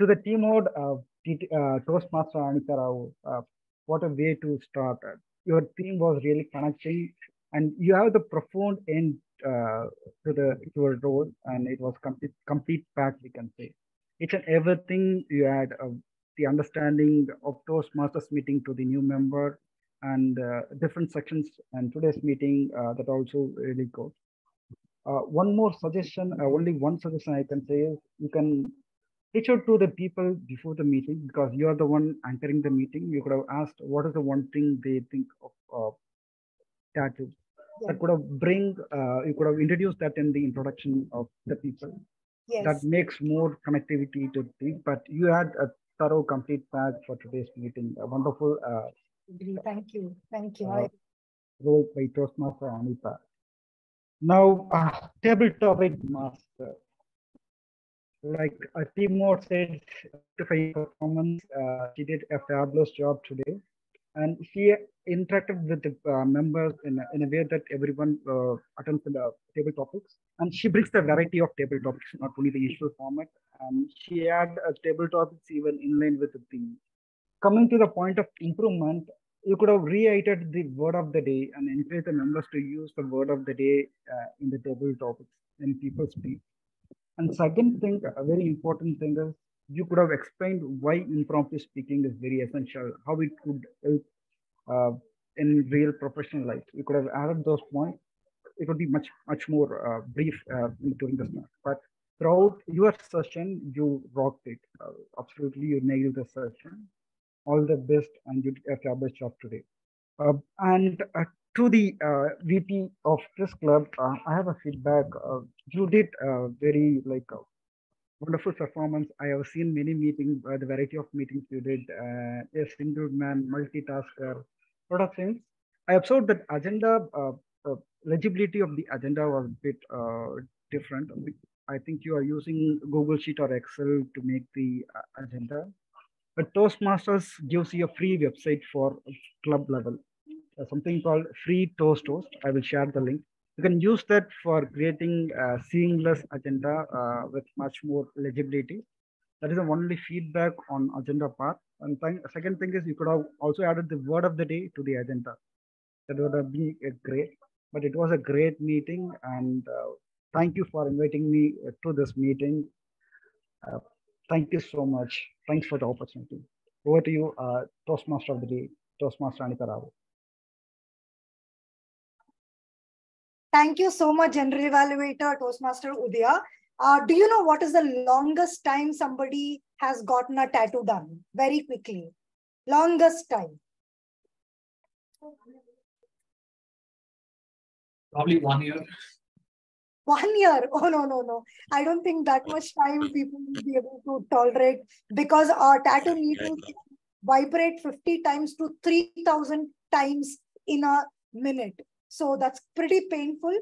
To the team mode, Toastmaster Anita Rao, what a way to start. Your theme was really connecting, and you have the profound end to your role, and it was complete pack, we can say. Each and everything you had the understanding of Toastmasters meeting to the new member and different sections, and today's meeting that also really good. One more suggestion, only one suggestion I can say is you can reach out to the people before the meeting because you are the one anchoring the meeting. You could have asked what is the one thing they think of tattoo. Yeah. That could have you could have introduced that in the introduction of the people. Yes. That makes more connectivity to the, but you had a thorough complete pack for today's meeting. A wonderful Thank you. Thank you. role by Toastmaster Anita. Now, table topic master. Like Timur said, rectifying performance, she did a fabulous job today. And she interacted with the members in a way that everyone attends to the table topics. And she brings the variety of table topics, not only the usual format. And she had table topics even in line with the theme. Coming to the point of improvement, you could have reiterated the word of the day and encourage the members to use the word of the day in the table topics when people speak. And second thing, a very important thing is you could have explained why impromptu speaking is very essential, how it could help in real professional life. You could have added those points. It would be much more brief during the start. But throughout your session, you rocked it. Absolutely, you nailed the session. All the best, and you did a fabulous job today. And to the VP of this club, I have a feedback. You did very wonderful performance. I have seen many meetings, the variety of meetings you did, a single man, multitasker, lot of things. I observed that agenda, legibility of the agenda was a bit different. I think you are using Google Sheet or Excel to make the agenda. But Toastmasters gives you a free website for club level, something called Free Toast Toast. I will share the link. You can use that for creating a seamless agenda with much more legibility. That is the only feedback on agenda part. And second thing is you could have also added the word of the day to the agenda. That would have been great. But it was a great meeting, and Thank you for inviting me to this meeting. Thank you so much. Thanks for the opportunity. Over to you, Toastmaster of the Day, Toastmaster Anita Rao. Thank you so much, General Evaluator, Toastmaster Udaya. Do you know what is the longest time somebody has gotten a tattoo done? Very quickly. Longest time. Probably 1 year. 1 year? Oh, no. I don't think that much time people will be able to tolerate, because our tattoo needles vibrate 50 times to 3,000 times in a minute. So that's pretty painful.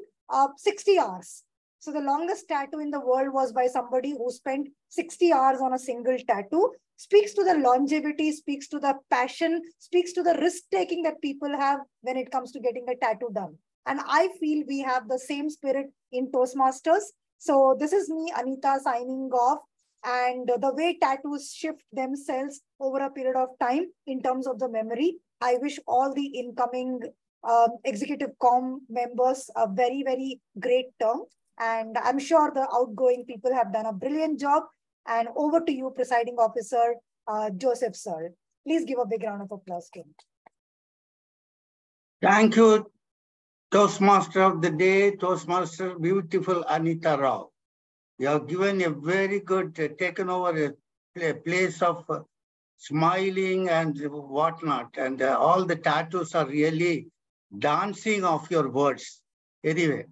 60 hours. So the longest tattoo in the world was by somebody who spent 60 hours on a single tattoo. Speaks to the longevity, speaks to the passion, speaks to the risk-taking that people have when it comes to getting a tattoo done. And I feel we have the same spirit in Toastmasters. So this is me, Anita, signing off. And the way tattoos shift themselves over a period of time in terms of the memory, I wish all the incoming executive com members a very, very great term. And I'm sure the outgoing people have done a brilliant job. And over to you, Presiding Officer Joseph, sir. Please give a big round of applause to him. Thank you, Toastmaster of the Day, Toastmaster beautiful Anita Rao. You have given a very good, taken over a place of smiling and whatnot. And all the tattoos are really dancing off your words. Anyway,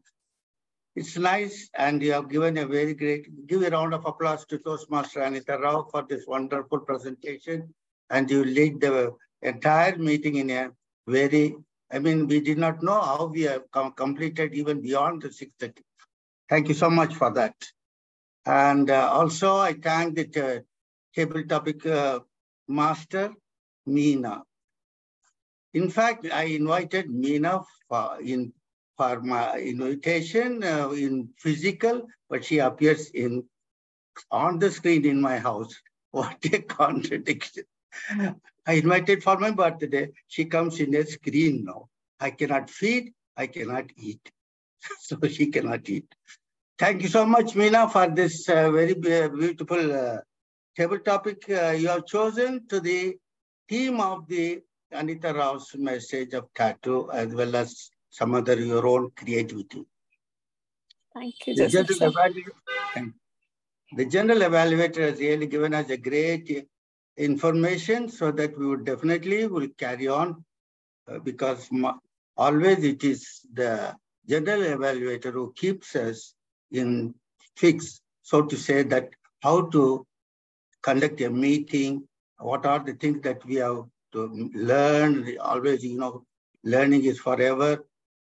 it's nice, and you have given a very great, give a round of applause to Toastmaster Anita Rao for this wonderful presentation. And you lead the entire meeting in a very, we did not know how we have completed even beyond the 6:30. Thank you so much for that. And also, I thank the table topic master, Meena. In fact, I invited Meena for my invitation in physical, but she appears on the screen in my house. What a contradiction. I invited for my birthday. She comes in a screen now. I cannot feed, I cannot eat. So she cannot eat. Thank you so much, Meena, for this very beautiful table topic you have chosen to the theme of the Anita Rao's message of tattoo, as well as some other your own creativity. Thank you, The Joseph. general evaluator has really given us a great information, so that we would definitely will carry on because always it is the general evaluator who keeps us in fix, so to say, that how to conduct a meeting, what are the things that we have to learn. Always, learning is forever,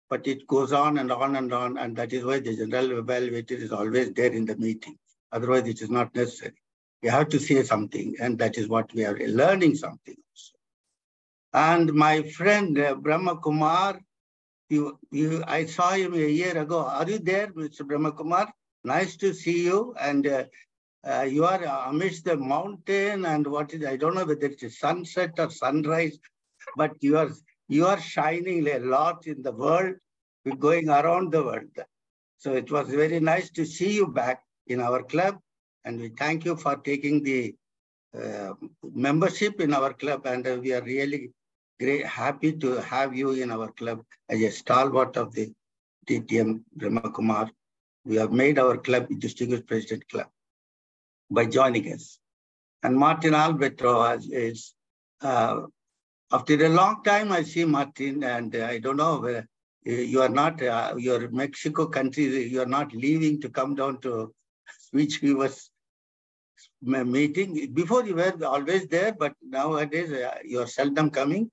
but it goes on and on and on, and that is why the general evaluator is always there in the meeting. Otherwise, it is not necessary. You have to say something, and that is what we are learning something also. And my friend Brahma Kumar, I saw him a year ago. Are you there, Mr. Brahma Kumar? Nice to see you. And you are amidst the mountain, and I don't know whether it's a sunset or sunrise, but you are shining a lot in the world. We're going around the world. So it was very nice to see you back in our club, and we thank you for taking the membership in our club, and we are really happy to have you in our club as a stalwart of the TTM Brahma Kumar. We have made our club the Distinguished President Club by joining us. And Martin Alberto is, after a long time, I see Martin, and I don't know where you are not, your Mexico country, you are not leaving to come down to Speech Weavers meeting. Before you were always there, but nowadays you are seldom coming.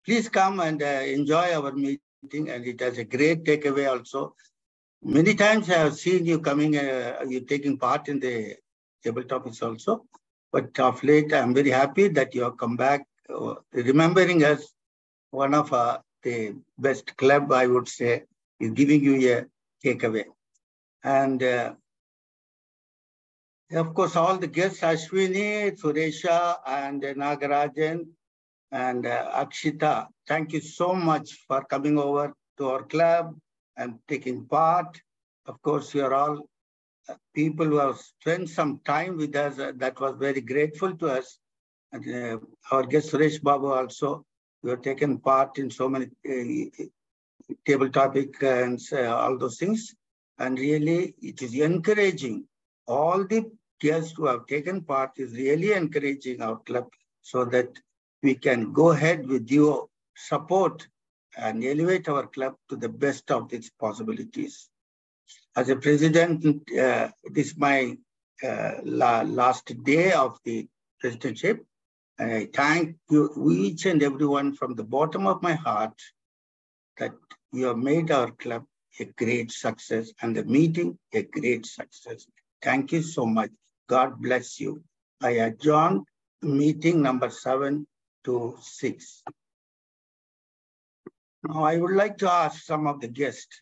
Please come and enjoy our meeting, and it has a great takeaway also. Many times I have seen you coming, you taking part in the table topics also. But of late, I'm very happy that you have come back, remembering us. One of the best club, I would say, is giving you a takeaway. And of course, all the guests, Ashwini, Suresha, and Nagarajan, and Akshita, thank you so much for coming over to our club and taking part. Of course, you're all people who have spent some time with us. That was very grateful to us. And our guest Suresh Babu also, who have taken part in so many table topic and all those things. And really, it is encouraging. All the guests who have taken part is really encouraging our club so that we can go ahead with your support and elevate our club to the best of its possibilities. As a president, this is my last day of the presidentship. And I thank you, each and everyone from the bottom of my heart, that you have made our club a great success and the meeting a great success. Thank you so much. God bless you. I adjourn meeting number 7 to 6. Now I would like to ask some of the guests